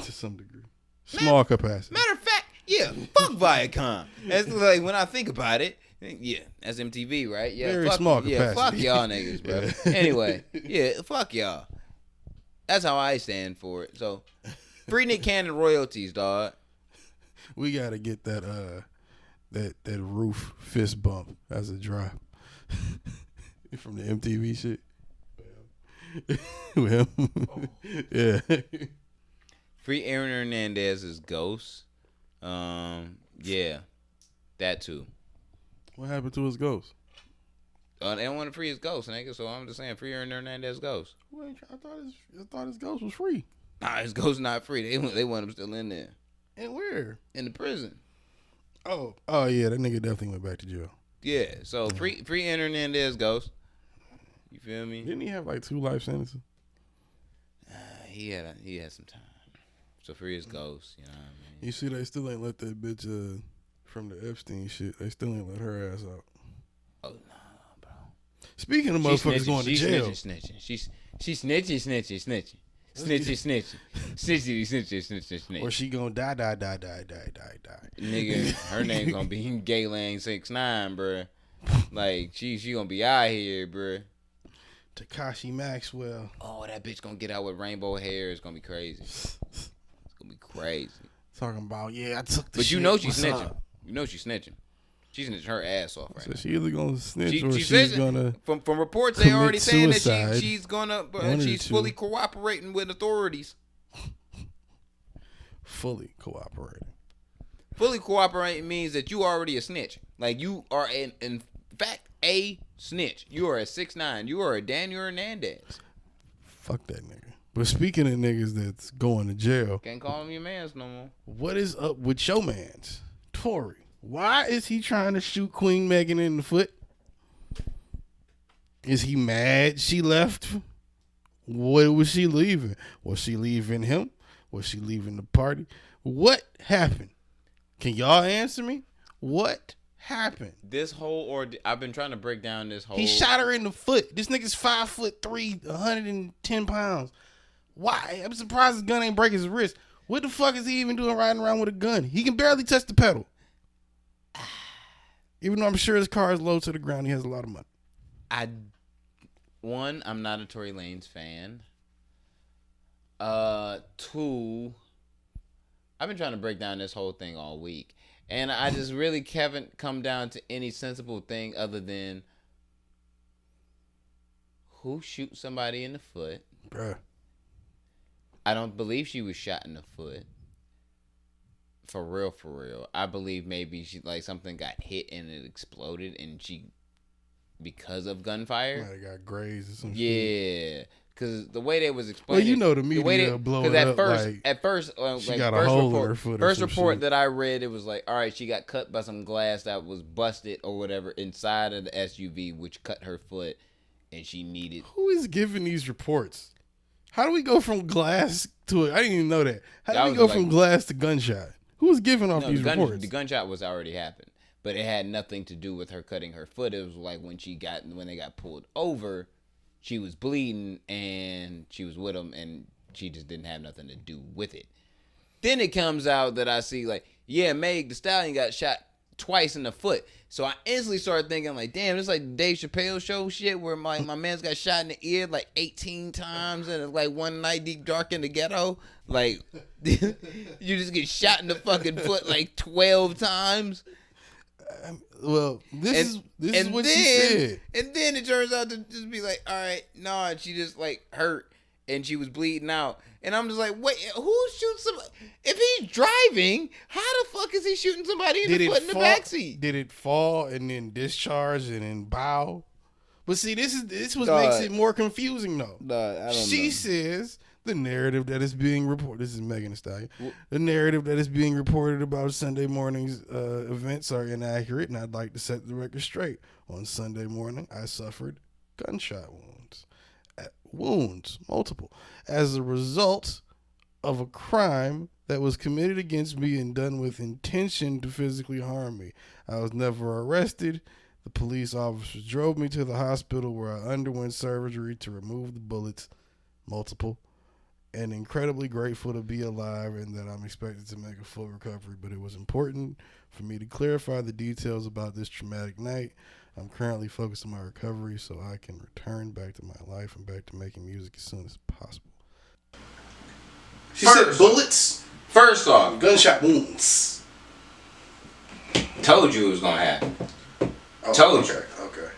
to some degree. Small capacity. Matter of fact, yeah, fuck Viacom. That's like when I think about it. Yeah, that's MTV, right? Yeah, very small capacity. Yeah, fuck y'all niggas, bro. Yeah. Anyway, yeah, fuck y'all. That's how I stand for it. So, free Nick Cannon royalties, dog. We gotta get that roof fist bump as a drop from the MTV shit. Well, yeah. Free Aaron Hernandez's ghost. Yeah, that too. What happened to his ghost? They don't want to free his ghost, nigga. So I'm just saying, free Aaron Hernandez's ghost. Wait, I thought his ghost was free. Nah, his ghost not free. They want him still in there. And where? In the prison. Oh yeah, that nigga definitely went back to jail. Yeah, so free Aaron Hernandez's ghost. You feel me? Didn't he have like 2 life sentences? He had some time. So free his ghost, you know what I mean? You see, they still ain't let that bitch from the Epstein shit. They still ain't let her ass out. Oh no, bro. Speaking of motherfuckers going to jail, snitching. She's snitching. Snitch. Or she gonna die. Nigga, her name gonna be Gaylang 6ix9ine, bruh. Like she gonna be out here, bruh. Takashi Maxwell. Oh, that bitch gonna get out with rainbow hair. It's gonna be crazy. It's gonna be crazy. Talking about, I took the But shit. you know she's What's snitching. up? You know she's snitching. She's snitching her ass off right So now. she either gonna snitch or She she's says gonna from reports they already commit saying that suicide. she's gonna One or she's two. fully cooperating with authorities. fully cooperating. Fully cooperating means that you already a snitch. Like you are in fact a snitch. You are a 6'9". You are a Daniel Hernandez. Fuck that nigga. But speaking of niggas that's going to jail, Can't call him your mans no more. what is up with your mans, Tory? Why is he trying to shoot Queen Megan in the foot? Is he mad she left? What was she leaving? Was she leaving him? Was she leaving the party? What happened? Can y'all answer me? What happened? This whole I've been trying to break down this whole. He shot her in the foot. This nigga's 5'3", 110 pounds. Why? I'm surprised his gun ain't break his wrist. What the fuck is he even doing riding around with a gun? He can barely touch the pedal. Even though I'm sure his car is low to the ground, he has a lot of money. I'm not a Tory Lanez fan. Two, I've been trying to break down this whole thing all week. And I just really haven't come down to any sensible thing other than who shoots somebody in the foot. Bruh. I don't believe she was shot in the foot. For real. I believe maybe she something got hit and it exploded and she, because of gunfire. Might have got grazed or some shit. Yeah. Because the way they was explaining, Well, you know the media blow it up at first, she got a hole in her foot or First some report shit. that I read, it was like, all right, she got cut by some glass that was busted or whatever inside of the SUV, which cut her foot, and she needed. Who is giving these reports? How do we go from glass to it? I didn't even know that. How do we go from glass to gunshot? Who's giving off these reports? The gunshot was already happened, but it had nothing to do with her cutting her foot. It was like when they got pulled over, she was bleeding and she was with him, and she just didn't have nothing to do with it. Then it comes out that I see Meg the Stallion got shot twice in the foot. So I instantly started thinking damn, it's like the Dave Chappelle show shit where my man's got shot in the ear 18 times and it's one night deep dark in the ghetto. You just get shot in the fucking foot 12 times. Well, this is what she said. And then it turns out to just be all right, no, she just hurt and she was bleeding out. And I'm just wait, who shoots somebody? If he's driving, how the fuck is he shooting somebody in the foot in the backseat? Did it fall and then discharge and then bow? But see, this what makes it more confusing though. I don't She know. says the narrative that is being reported. This is Megan Thee Stallion. The narrative that is being reported about Sunday morning's events are inaccurate, and I'd like to set the record straight. On Sunday morning, I suffered gunshot wounds, multiple, as a result of a crime that was committed against me and done with intention to physically harm me. I was never arrested. The police officers drove me to the hospital where I underwent surgery to remove the bullets, multiple, and incredibly grateful to be alive and that I'm expected to make a full recovery. But it was important for me to clarify the details about this traumatic night. I'm currently focused on my recovery so I can return back to my life and back to making music as soon as possible. She said bullets. First off, Gunshot wounds. told you it was gonna happen. Oh, Told you. Okay.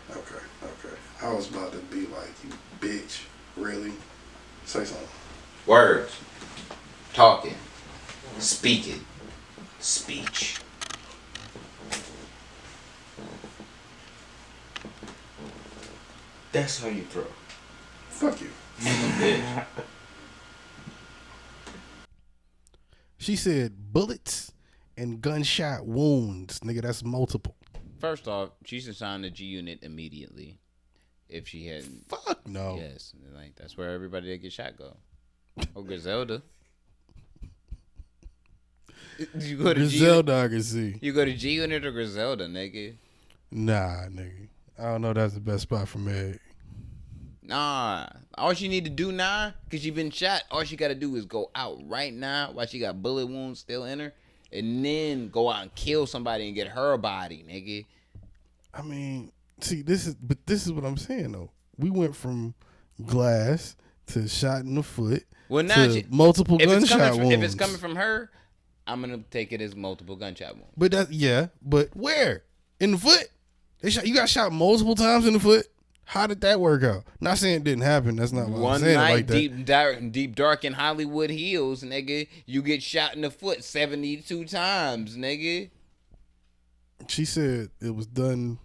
I was about to be like, you bitch. Really? Say something. Words, talking, speaking, speech. That's how you throw. Fuck you. Bitch. She said bullets and gunshot wounds. Nigga, that's multiple. First off, she's assigned a G unit immediately. If she hadn't, Fuck no. yes, that's where everybody that gets shot go. Or Griselda. You go to Griselda, I can see. You go to G Unit or Griselda, nigga. Nah, nigga. I don't know that's the best spot for Meg. Nah. All she need to do now, because she been shot, all she got to do is go out right now while she got bullet wounds still in her, and then go out and kill somebody and get her body, nigga. I mean, see, this is what I'm saying, though. We went from glass to shot in the foot Well, now to multiple gunshot wounds. If it's coming from her, I'm going to take it as multiple gunshot wounds. But but where? In the foot? You got shot multiple times in the foot? How did that work out? Not saying it didn't happen. That's not what I'm One saying. night, Like that. deep dark in Hollywood Hills, nigga, you get shot in the foot 72 times, nigga. She said it was done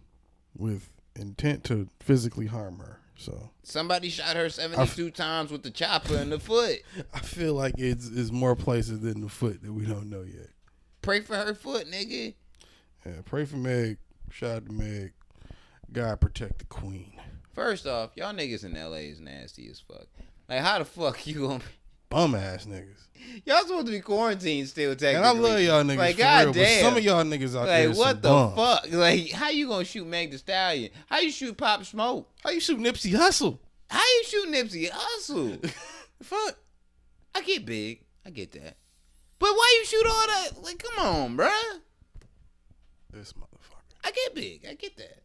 with intent to physically harm her. So somebody shot her 72 times with the chopper in the foot. I feel like it's more places than the foot that we don't know yet. Pray for her foot, nigga. Yeah, pray for Meg. Shout out to Meg. God protect the queen. First off, y'all niggas in LA is nasty as fuck. Like, how the fuck you gonna... Bum ass niggas. Y'all supposed to be quarantined still, technically. And I love y'all niggas, like, for real, goddamn. but some of y'all niggas out there like, what the bums. fuck? Like, how you gonna shoot Meg the Stallion? How you shoot Pop Smoke? How you shoot Nipsey Hussle? How you shoot Nipsey Hussle? Fuck. I get big. I get that. But why you shoot all that? Like, come on, bruh. This motherfucker. I get big. I get that.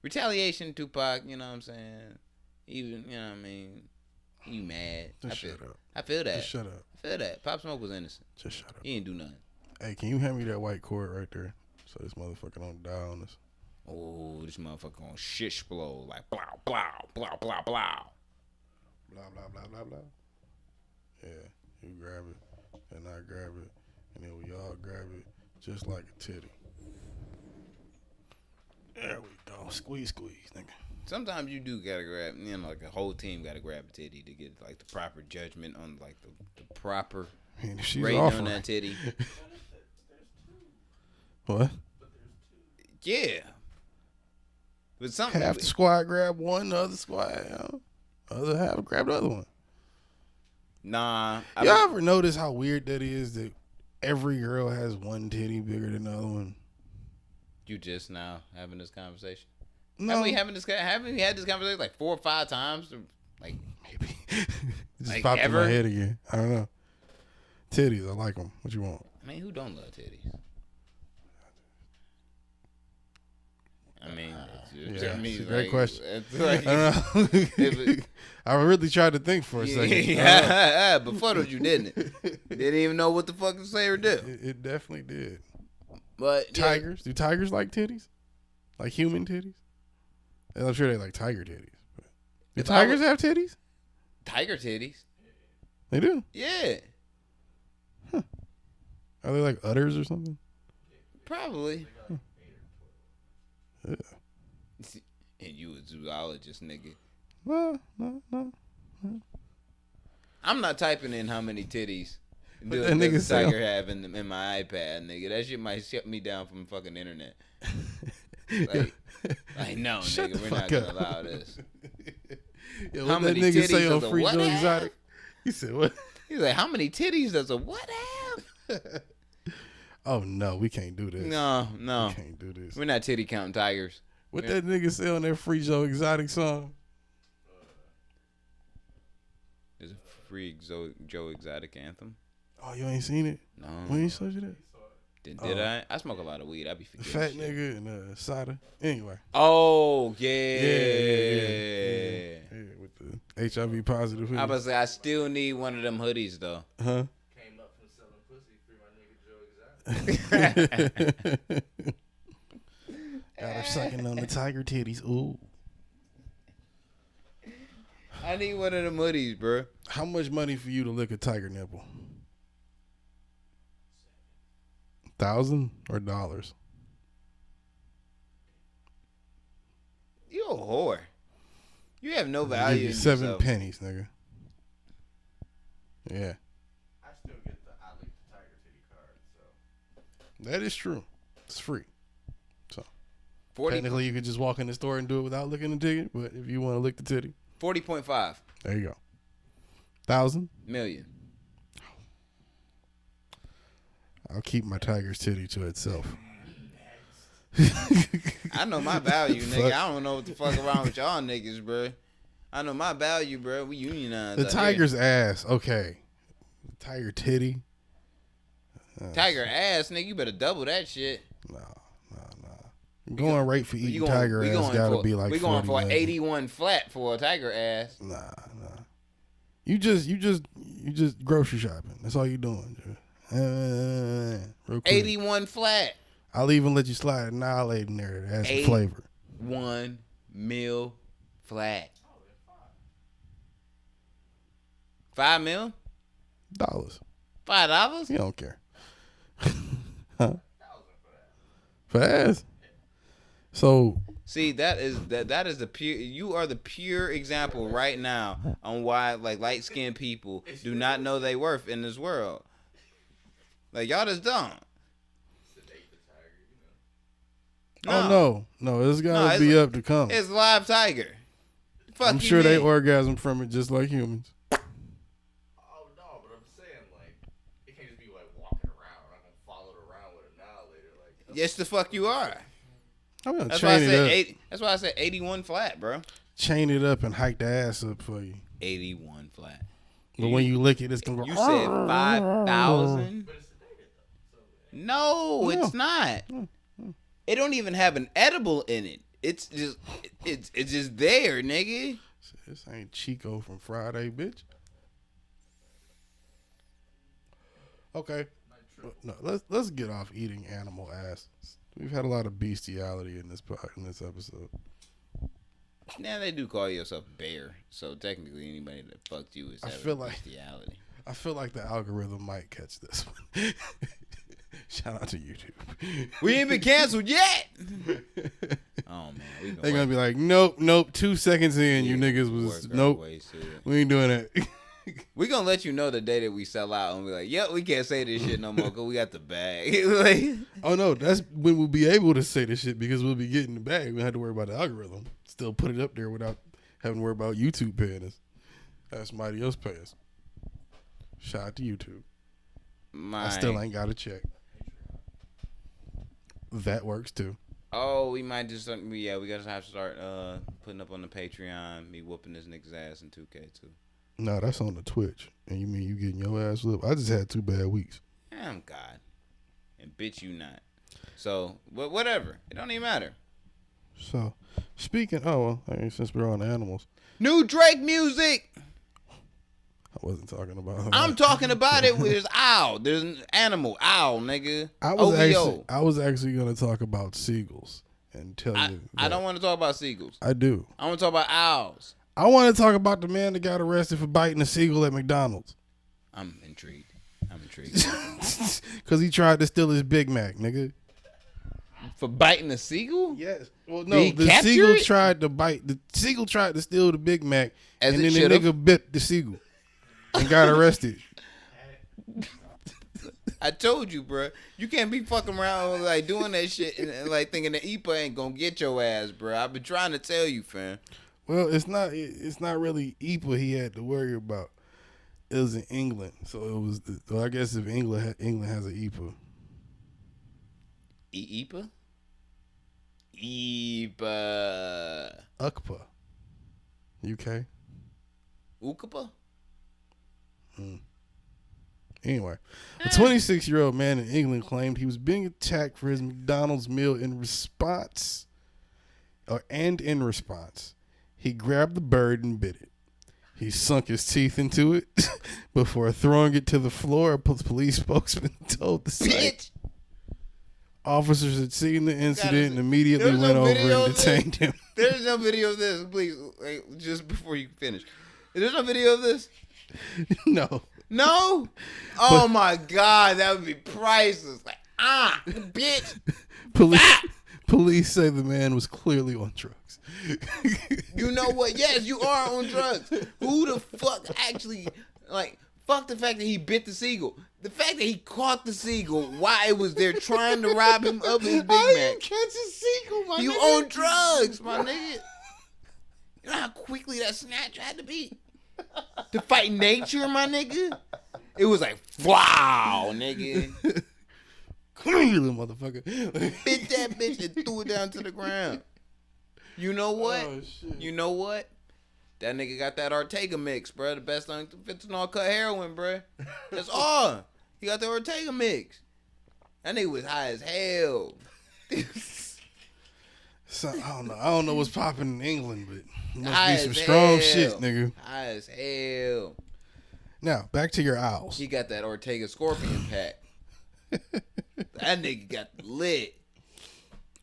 Retaliation, Tupac, you know what I'm saying? Even, you know what I mean? You mad. Just shut up. I feel that. Just shut up. I feel that. Pop Smoke was innocent. Just shut up. He didn't do nothing. Hey, can you hand me that white cord right there? So this motherfucker don't die on us. Oh, this motherfucker on shit explode. Like, blah, blah, blah, blah, blah. Blah, blah, blah, blah, blah. Yeah, you grab it, and I grab it, and then we all grab it just like a titty. There we go. Squeeze, nigga. Sometimes you do gotta grab, you know, like a whole team gotta grab a titty to get like the proper judgment on like the proper Man, if she's rating offering. on that titty. What? Yeah. But something Half the squad grab one, the other squad, other half grab the other one. Nah. Y'all ever notice how weird that is that every girl has one titty bigger than the other one? You just now having this conversation? No. Haven't we had this conversation like 4 or 5 times? Like Maybe. It just Like popped ever? in my head again. I don't know. Titties, I like them. What you want? I mean, who don't love titties? I mean, Yeah, to me, it's a great like, question. it's like, I don't know. I really tried to think for a second. yeah, before that you didn't. Didn't even know what the fuck to say or do. It definitely did. But yeah. Tigers? Do tigers like titties? Like human titties? And I'm sure they like tiger titties. But do If I tigers was- have titties? Tiger titties. They do. Yeah, Are they like udders or something? probably. Yeah. And you a zoologist, nigga. No. I'm not typing in how many titties What does that nigga the say? tiger have in my iPad, nigga. That shit might shut me down from fucking internet. Like no, Shut nigga, the we're fuck not gonna up. allow this. Yeah, How what that many nigga say titties on does a Free what Joe have? Exotic? He said what? He's like, how many titties does a what have? Oh no, we can't do this. No, We can't do this. we're not titty counting tigers. What that nigga say on that Free Joe Exotic song? There's a free Joe Exotic anthem. Oh, you ain't seen it? No, When you search it? did I? I smoke a lot of weed. I be The forgetting. fat shit. nigga and Sada. Anyway. Oh yeah. Yeah, with the HIV positive. I was say I still need one of them hoodies though. Huh? Came up from selling pussy, free my nigga Joe Exotic. Got her sucking on the tiger titties. Ooh. I need one of them hoodies, bro. How much money for you to lick a tiger nipple? 1,000 or dollars? You a whore. You have no I'll value give you in 7 yourself. pennies, nigga. Yeah, I still get the I Lick the Tiger titty card, so. that is true. It's free. 40, Technically, you could just walk in the store and do it without licking the ticket. But if you want to lick the titty, 40.5 there you go. 1,000. million. I'll keep my tiger's titty to itself. I know my value, nigga. Fuck. I don't know what the fuck wrong with y'all niggas, bro. I know my value, bro. We unionized. The out tiger's ass, okay. Tiger titty. here. Tiger ass, nigga. You better double that shit. Nah. Going rate for eating tiger we ass going gotta for, be like we going 40 for million. 81 flat for a tiger ass. Nah. You just grocery shopping. That's all you doing. Real quick. 81 flat. I'll even let you slide Annihilate in there to add some flavor. 1 mil flat. $5 mil? Dollars. $5? You don't care. Huh? For ass. So see, that is the pure. You are the pure example right now on why like light skinned people do not know their worth in this world. Like y'all just don't. No, it's gotta be up to come. It's live tiger. Fuck I'm sure they orgasm from it just like humans. Oh no, but I'm saying like it can't just be like walking around. I'm not gonna follow it around with a Annihilator. Like yes, the fuck you are. I'm gonna That's why I chain said it up. That's why I said 81 flat, bro. Chain it up and hike the ass up for you. 81 flat. But when you lick it, it's gonna go. You said 5,000. No, it's not. It don't even have an edible in it. It's just there, nigga. This ain't Chico from Friday, bitch. Okay. No, let's get off eating animal asses. We've had a lot of bestiality in this episode. Now they do call yourself a bear, so technically anybody that fucked you is having bestiality. I feel like the algorithm might catch this one. Shout out to YouTube. We ain't been canceled yet. Oh man, they're gonna be like, nope. 2 seconds in, you niggas was nope. We ain't doing that. We gonna let you know the day that we sell out and be like, yep, we can't say this shit no more because we got the bag. Like, oh no, that's when we'll be able to say this shit because we'll be getting the bag. We don't have to worry about the algorithm. Still put it up there without having to worry about YouTube paying us. Have somebody else pay us. Shout out to YouTube. I still ain't got a check. That works too. Oh, we might just we gotta have to start putting up on the Patreon. Me whooping this nigga's ass in 2K too. No, that's on the Twitch. And you mean you getting your ass whooped? I just had 2 bad weeks. I'm God, and bitch you not. So, but whatever. It don't even matter. So, speaking. Since we're on animals, new Drake music. I wasn't talking about. I'm talking about it. There's owl. There's an animal. Owl, nigga. I was actually gonna talk about seagulls and tell you. I don't want to talk about seagulls. I do. I want to talk about owls. I want to talk about the man that got arrested for biting a seagull at McDonald's. I'm intrigued. Because he tried to steal his Big Mac, nigga. For biting a seagull? Yes. Well, no, the seagull tried to bite. The seagull tried to steal the Big Mac, and then the nigga bit the seagull and got arrested. I told you, bro. You can't be fucking around like doing that shit and like thinking the EPA ain't gonna get your ass, bro. I've been trying to tell you, fam. Well, it's not really EPA he had to worry about. It was in England, so it was. Well, I guess if England has an EPA. EPA. EPA. UKPA. UK. UKPA. Anyway, a 26-year-old man in England claimed he was being attacked for his McDonald's meal in response, he grabbed the bird and bit it. He sunk his teeth into it before throwing it to the floor, a police spokesman told the site. Officers had seen the incident and immediately went over and detained him. There's no video of this. Please, just before you finish. There's no video of this? No. No? Oh, my God. That would be priceless. Like, bitch. Police say the man was clearly on drugs. You know what? Yes, you are on drugs. Who the fuck actually, fuck the fact that he bit the seagull. The fact that he caught the seagull while it was there trying to rob him of his Big Mac. How you catch a seagull, my nigga? You on drugs, my nigga. You know how quickly that snatch had to be? To fight nature, my nigga? It was like, wow, nigga. Come here, little motherfucker. Bit that bitch and threw it down to the ground. You know what? Oh, shit. You know what? That nigga got that Ortega mix, bro. The best thing fentanyl cut heroin, bro. That's all. He got the Ortega mix. That nigga was high as hell. So, I don't know what's popping in England, but must be some strong shit, nigga. High as hell. Now, back to your owls. He got that Ortega Scorpion pack. That nigga got lit.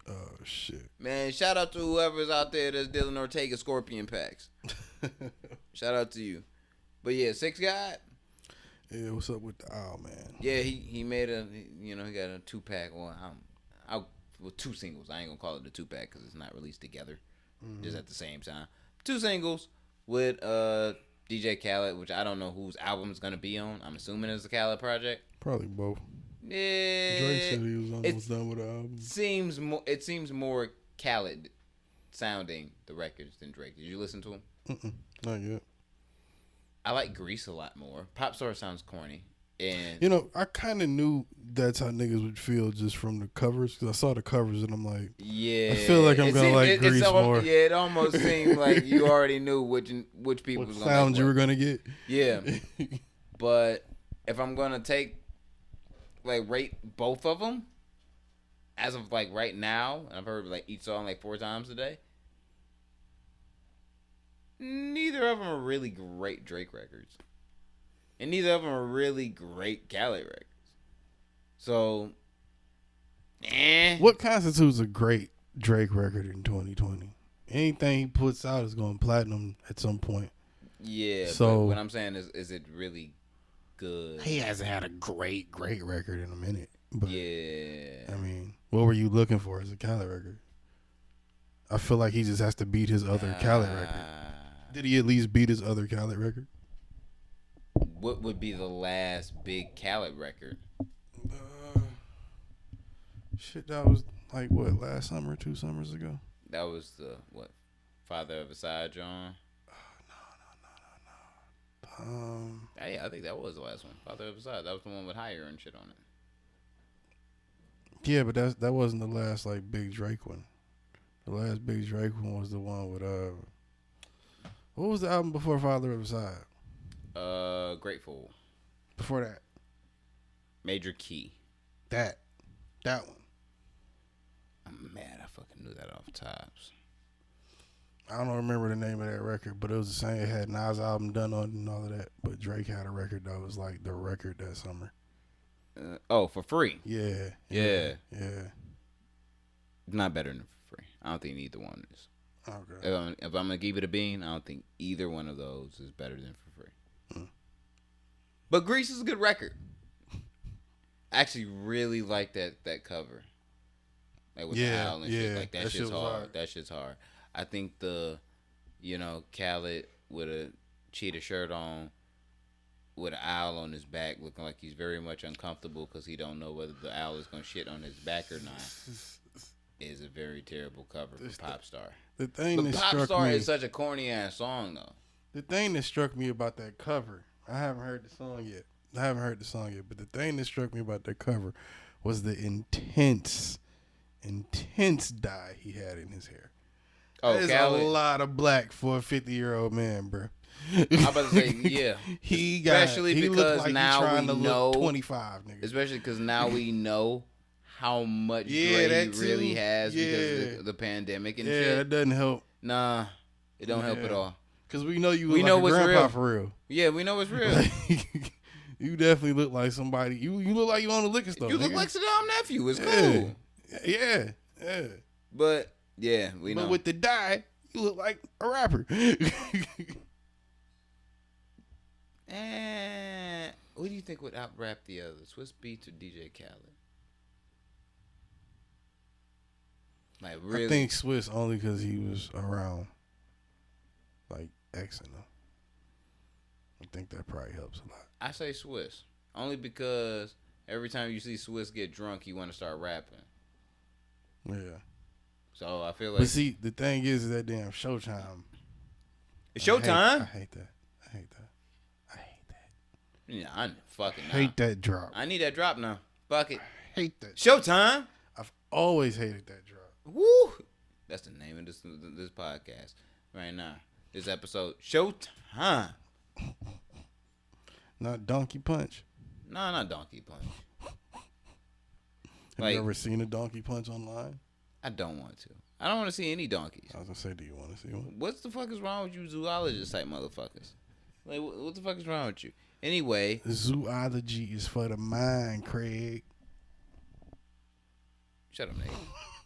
Oh shit. Man, shout out to whoever's out there that's dealing Ortega Scorpion packs. Shout out to you. But yeah, Six God. Yeah, what's up with the owl, man? Yeah, he made he got a 2-pack. Well, with 2 singles. I ain't gonna call it a 2-pack because it's not released together, just at the same time. 2 singles with DJ Khaled, which I don't know whose album is gonna be on. I'm assuming it's a Khaled project. Probably both. Yeah, Drake said he was almost done with the album. It seems more Khaled sounding the records than Drake. Did you listen to him? Not yet. I like Grease a lot more. Pop Star sounds corny. And You know, I kind of knew that's how niggas would feel just from the covers, because I saw the covers and I'm like, yeah, I feel like I'm gonna like Grease more. Yeah, it almost seemed like you already knew which people what was gonna sounds like you were what. gonna get. Yeah, but if I'm gonna rate both of them as of like right now, and I've heard like each song like 4 times today. Neither of them are really great Drake records. And neither of them are really great Khaled records. So, What constitutes a great Drake record in 2020? Anything he puts out is going platinum at some point. Yeah, So but what I'm saying is it really good? he hasn't had a great record in a minute. But Yeah. I mean, what were you looking for as a Khaled record? I feel like he just has to beat his other Khaled record. Did he at least beat his other Khaled record? What would be the last big Khaled record? Shit, that was like what, last summer, 2 summers ago? That was the Father of a Side John. Yeah, I think that was the last one. Father of a Side. That was the one with Higher and shit on it. Yeah, but that wasn't the last like big Drake one. The last big Drake one was the one with what was the album before Father of a Side? Grateful. Before that, Major Key. that one. I'm mad I fucking knew that off tops. I don't remember the name of that record, but it was the same. It had Nas' album done on it and all of that. But Drake had a record that was like the record that summer. For free. Yeah. Not better than For Free. I don't think either one is. Okay. If I'm gonna give it a bean, I don't think either one of those is better than For Free. But Grease is a good record. I actually really like that cover. Like with the owl and shit. Like that shit's hard. That shit's hard. I think Khaled with a cheetah shirt on, with an owl on his back, looking like he's very much uncomfortable because he don't know whether the owl is gonna shit on his back or not, is a very terrible cover for Pop Star. The thing But that Pop struck Star me is such a corny ass song though. The thing that struck me about that cover, I haven't heard the song yet. But the thing that struck me about that cover was the intense dye he had in his hair. Oh, That is Khaled. a lot of black for a 50-year-old man, bro. I'm about to say, yeah. he because looked like now he trying we to know, look 25, nigga. especially because now we know how much gray he that too. really has because Yeah. of the pandemic and Yeah, shit. that doesn't help. Nah, it don't help at all. Cause we know you We look know like a what's grandpa real. for real. Yeah, we know it's real. You definitely look like somebody. You look like you own a liquor store. You look nigga. like Saddam nephew. It's Yeah. cool. Yeah. But yeah, we know. But with the dye, you look like a rapper. And who do you think would out rap the other? Swiss Beats or DJ Khaled? Like really? I think Swiss only because he was around, like Xing them. I think that probably helps a lot. I say Swiss only because every time you see Swiss get drunk, you want to start rapping. Yeah. So I feel like. But see, the thing is that damn Showtime. It's Showtime. I hate that. Yeah, I fucking Hate that drop. I need that drop now. Fuck it. Hate that. Showtime. I've always hated that drop. Woo. That's the name of this podcast right now. This episode. Showtime. Not Donkey Punch. No, not Donkey Punch. Have you ever seen a Donkey Punch online? I don't want to. I don't want to see any donkeys. I was gonna say, do you want to see one? What the fuck is wrong with you zoologist type motherfuckers? Like, what the fuck is wrong with you? Anyway. Zoology is for the mind, Craig. Shut up, nigga.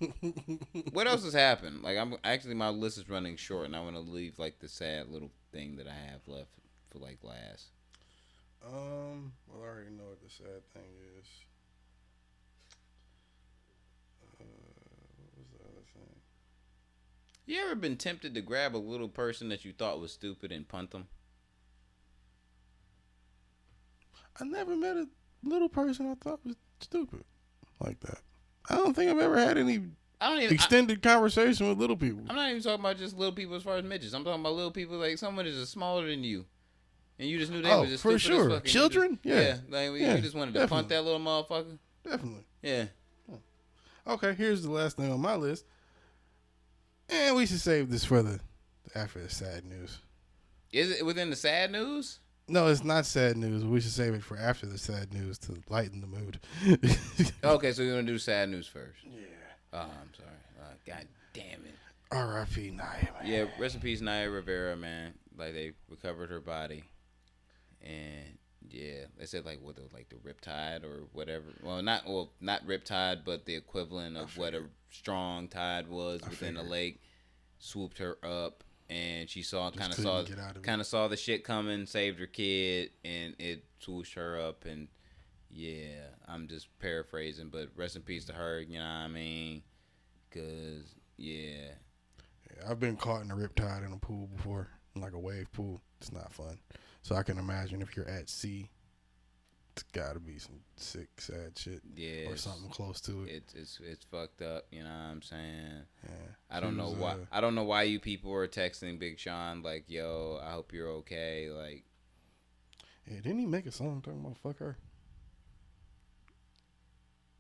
What else has happened? Like, I'm actually, my list is running short, and I want to leave like the sad little thing that I have left for like last. Well, I already know what the sad thing is. What was the other thing? You ever been tempted to grab a little person that you thought was stupid and punt them? I never met a little person I thought was stupid like that. I don't think I've ever had any extended conversation with little people. I'm not even talking about just little people as far as midgets. I'm talking about little people like someone that's just smaller than you. And you just knew they was just for stupid as sure. fuck. Children? Yeah. Like, you just wanted to punt that little motherfucker? Definitely. Yeah. Okay, here's the last thing on my list. And we should save this for after the sad news. Is it within the sad news? No, it's not sad news. We should save it for after the sad news to lighten the mood. Okay, so we're going to do sad news first. Yeah. Oh, I'm sorry. God damn it. R.I.P. Naya, man. Yeah, rest in peace, Naya Rivera, man. Like, they recovered her body. And, yeah, they said, like, what, the riptide or whatever. Well, not riptide, but the equivalent of what a strong tide was within the lake. Swooped her up. And she kind of saw the shit coming, saved her kid, and it swooshed her up. And yeah, I'm just paraphrasing, but rest in peace to her. You know what I mean? Cause yeah, I've been caught in a riptide in a pool before, like a wave pool. It's not fun. So I can imagine if you're at sea, it's got to be some sick, sad shit. Yeah, or something close to it. It's fucked up. You know what I'm saying? Yeah. I don't know why. I don't know why you people are texting Big Sean like, "Yo, I hope you're okay." Like, yeah, didn't he make a song talking about fuck her?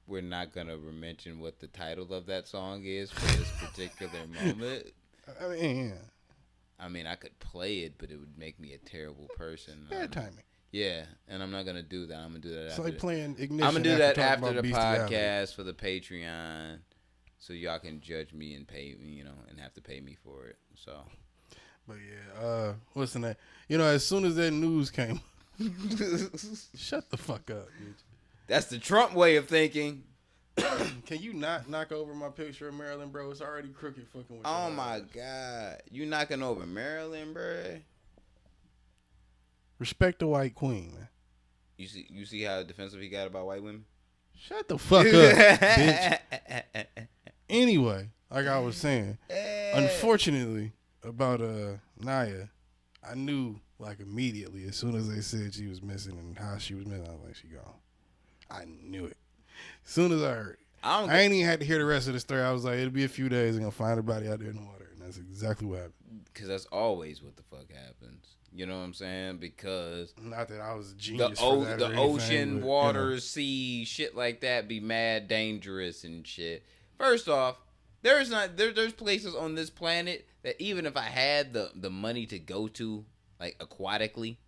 We're not gonna mention what the title of that song is for this particular moment. I mean, I could play it, but it would make me a terrible person. Bad timing. Yeah, and I'm not gonna do that. I'm gonna do that. It's after like playing Ignition. I'm gonna do that after after the bestiality. podcast for the Patreon, so y'all can judge me and pay me, and have to pay me for it. So, but yeah, what's the name? As soon as that news came, shut the fuck up, bitch. That's the Trump way of thinking. Can you not knock over my picture of Marilyn, bro? It's already crooked fucking with Oh my god, you knocking over Marilyn, bro? Respect the white queen, man. You see how defensive he got about white women? Shut the fuck up, bitch. Anyway, like I was saying, unfortunately about Naya, I knew like immediately as soon as they said she was missing and how she was missing, I was like, she gone. I knew it. As soon as I heard it. I ain't even had to hear the rest of the story. I was like, it'll be a few days and gonna find her body out there in the water. And that's exactly what happened. Because that's always what the fuck happens. You know what I'm saying? Because not that I was a genius. The ocean, water, sea, shit like that be mad dangerous and shit. First off, there's places on this planet that even if I had the money to go to, like aquatically,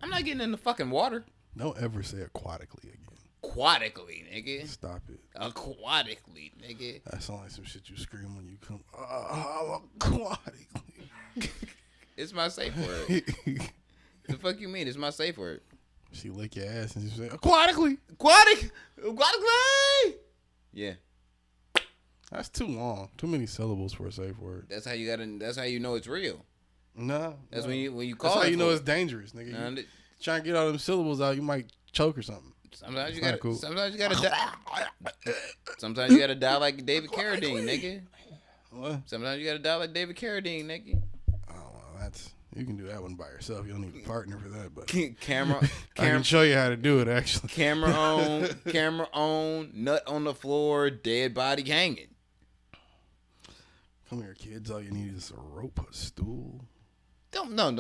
I'm not getting in the fucking water. Don't ever say aquatically again. Aquatically, nigga. Stop it. Aquatically, nigga. That sounds like some shit you scream when you come. Aquatically. It's my safe word. The fuck you mean? It's my safe word. She lick your ass and she say aquatically. Aquatically. Yeah. That's too long. Too many syllables for a safe word. That's how you know it's real. No. That's when you call. That's how you know it's dangerous, nigga. You trying to get all them syllables out, you might choke or something. Sometimes you gotta. Cool. Sometimes you gotta die. Sometimes you gotta die like David Carradine, nigga. What? Sometimes you gotta die like David Carradine, nigga. Oh, well, you can do that one by yourself. You don't need a partner for that. But camera. I can show you how to do it. Actually, camera on, nut on the floor, dead body hanging. Come here, kids. All you need is a rope, a stool. No. A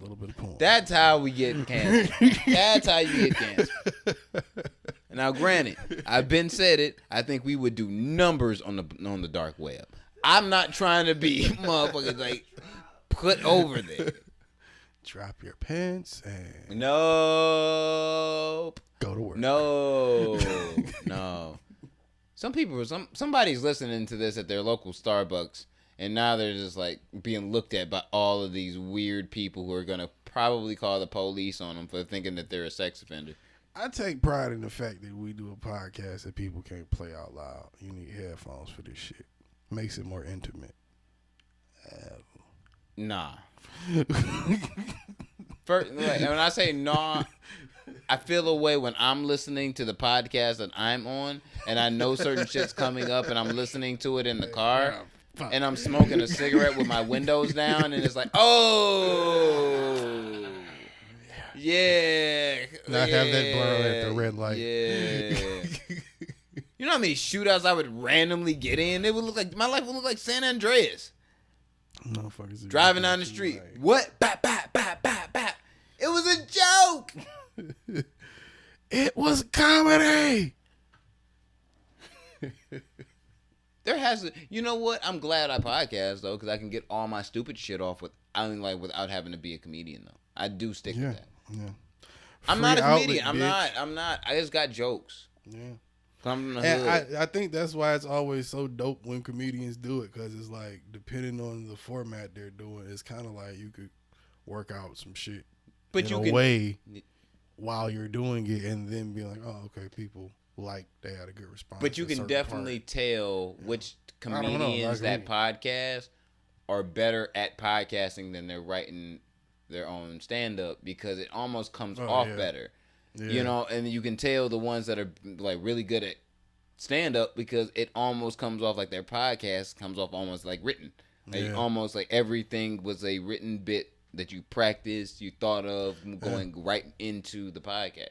little bit of porn. That's how we get canceled. That's how you get canceled. Now, granted, I've been said it. I think we would do numbers on the dark web. I'm not trying to be motherfuckers like put over there. Drop your pants and nope. Go to work. No. Somebody's listening to this at their local Starbucks. And now they're just like being looked at by all of these weird people who are going to probably call the police on them for thinking that they're a sex offender. I take pride in the fact that we do a podcast that people can't play out loud. You need headphones for this shit. Makes it more intimate. Nah. First, like, when I say nah, I feel a way when I'm listening to the podcast that I'm on, and I know certain shit's coming up, and I'm listening to it in the car, and I'm smoking a cigarette with my windows down, and it's like, oh, yeah, Not have that blur at the red light. Yeah. You know how many shootouts I would randomly get in? It would look like my life would look like San Andreas. Motherfuckers Driving down the street. like- What? Bap, bap, bap, bap, bap. It was a joke. It was comedy. There has to, you know what? I'm glad I podcast though, because I can get all my stupid shit off without having to be a comedian though. I do stick with that. Yeah. I'm not a Free comedian. outlet, I'm not. I just got jokes. Yeah. Come from the And hood. I think that's why it's always so dope when comedians do it, because it's like, depending on the format they're doing, it's kind of like you could work out some shit But in you a can way while you're doing it, and then be like, oh, okay, people they had a good response. But you to a can certain definitely part. tell which I don't know, comedians like, that podcast are better at podcasting than they're writing their own stand up, because it almost comes off better. Yeah. You know, and you can tell the ones that are like really good at stand up, because it almost comes off like their podcast comes off almost like written. Like almost like everything was a written bit that you practiced, you thought of going right into the podcast.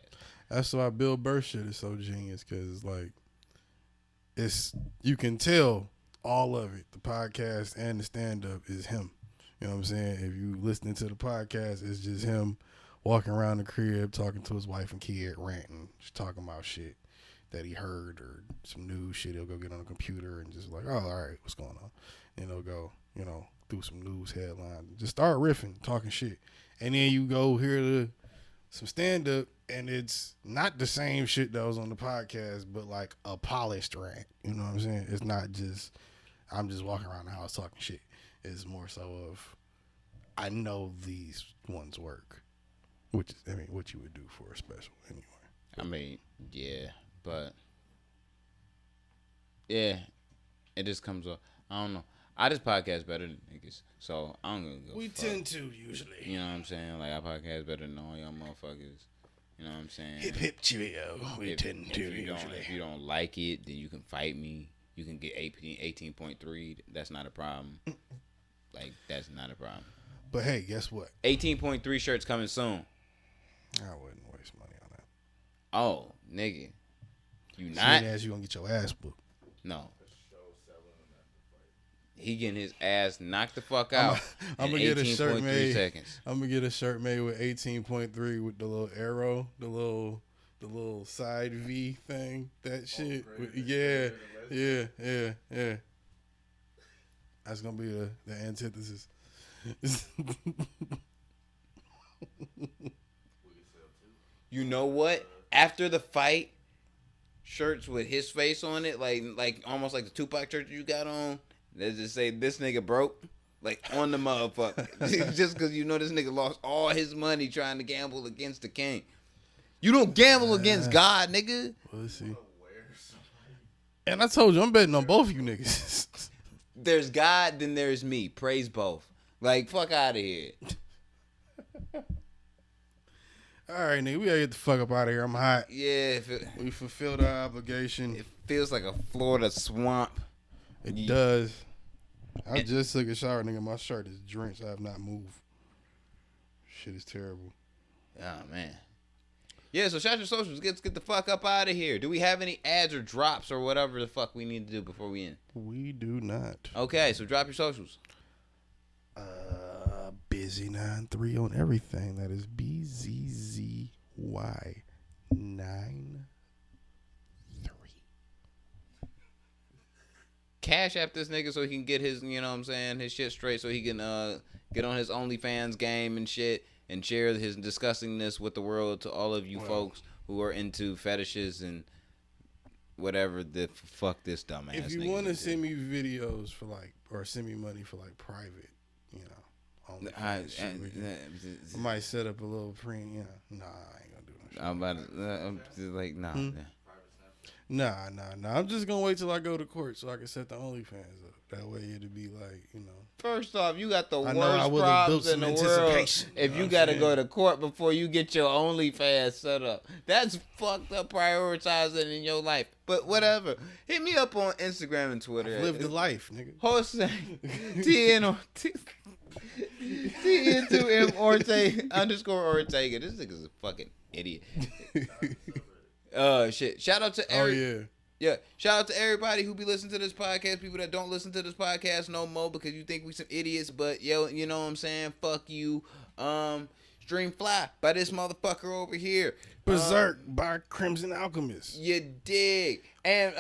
That's why Bill Burr shit is so genius, because like you can tell all of it. The podcast and the stand up is him. You know what I'm saying? If you listening to the podcast, it's just him walking around the crib talking to his wife and kid, ranting, just talking about shit that he heard or some news shit. He'll go get on the computer and just like, oh, all right, what's going on? And he'll go, through some news headlines, just start riffing, talking shit, and then you go hear some stand up, and it's not the same shit that was on the podcast, but like a polished rant. You know what I'm saying? It's not just I'm just walking around the house talking shit. It's more so of I know these ones work, which is what you would do for a special anyway. I mean, yeah, but yeah, it just comes up. I don't know. I just podcast better than niggas, so I'm gonna go. We tend to usually. You know what I'm saying? Like I podcast better than all y'all motherfuckers. You know what I'm saying? Hip hip cheerio. We tend to if usually. you don't like it, then you can fight me. You can get 18.3. That's not a problem. Like that's not a problem. But hey, guess what? 18.3 shirts coming soon. I wouldn't waste money on that. Oh, nigga, you not? Seeing as you gonna get your ass whooped. No. He getting his ass knocked the fuck out. I'm gonna get a shirt made. Seconds. I'm gonna get a shirt made with 18.3 with the little arrow, the little side V thing. That shit. Yeah. That's gonna be the antithesis. You know what? After the fight, shirts with his face on it, like almost like the Tupac shirt you got on. They just say this nigga broke, like on the motherfucker. Just because this nigga lost all his money trying to gamble against the king. You don't gamble against God, nigga. Let's see. And I told you, I'm betting on both of you niggas. There's God, then there's me. Praise both. Like, fuck out of here. All right, nigga, we gotta get the fuck up out of here. I'm hot. Yeah, We fulfilled our obligation. it feels like a Florida swamp. It does. I just took a shower, nigga. My shirt is drenched. I have not moved. Shit is terrible. Oh, man. Yeah, so shout your socials. Let's get the fuck up out of here. Do we have any ads or drops or whatever the fuck we need to do before we end? We do not. Okay, so drop your socials. Busy93 on everything. That is BZZY93. Cash app this nigga so he can get his, his shit straight, so he can get on his OnlyFans game and shit and share his disgustingness with the world to all of you folks who are into fetishes and whatever the fuck this dumbass. If you want to send me videos for or send me money for private, I might set up a little nah, I ain't gonna do no I'm about to, I'm just like, nah. Nah. I'm just gonna wait till I go to court so I can set the OnlyFans up. That way it'll be like, First off, you got the I know I worst would've built problems in some the world anticipation, if you know you what got to I'm go saying? to court before you get your OnlyFans set up. That's fucked up prioritizing in your life. But whatever. Hit me up on Instagram and Twitter. live the life, nigga. Jose TN2M Ortega. This nigga's a fucking idiot. Shit. Shout out to Eric. Oh yeah. Yeah, shout out to everybody who be listening to this podcast, people that don't listen to this podcast no more because you think we some idiots, but yo, you know what I'm saying? Fuck you. Stream Fly by this motherfucker over here. Berserk by Crimson Alchemist. You dig. And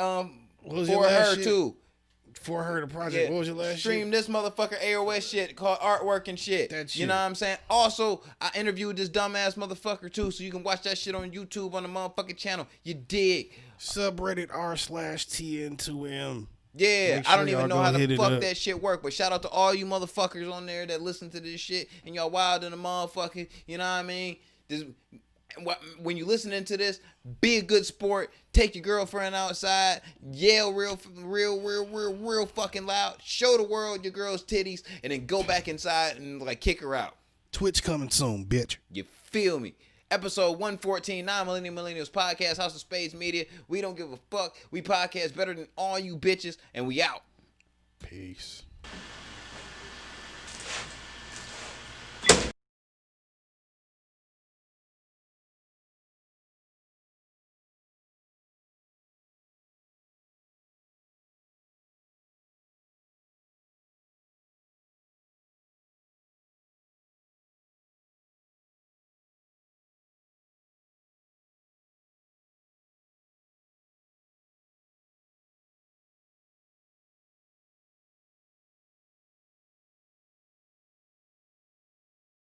What was your for last her shit? too. For her, the project. Yeah, What was your last stream shit? this motherfucker AOS shit called Artwork and shit. That shit. You know what I'm saying? Also, I interviewed this dumbass motherfucker too, so you can watch that shit on YouTube on the motherfucking channel. You dig. Subreddit r/TN2M. Yeah, Make I don't sure even know y'all how go the hit it fuck up. that shit work, but shout out to all you motherfuckers on there that listen to this shit and y'all wild in the motherfucker. You know what I mean? When you listening to this, be a good sport. Take your girlfriend outside. Yell real fucking loud. Show the world your girl's titties, and then go back inside and like kick her out. Twitch coming soon, bitch. You feel me? Episode 114, Millennials Podcast, House of Spades Media. We don't give a fuck. We podcast better than all you bitches, and we out. Peace.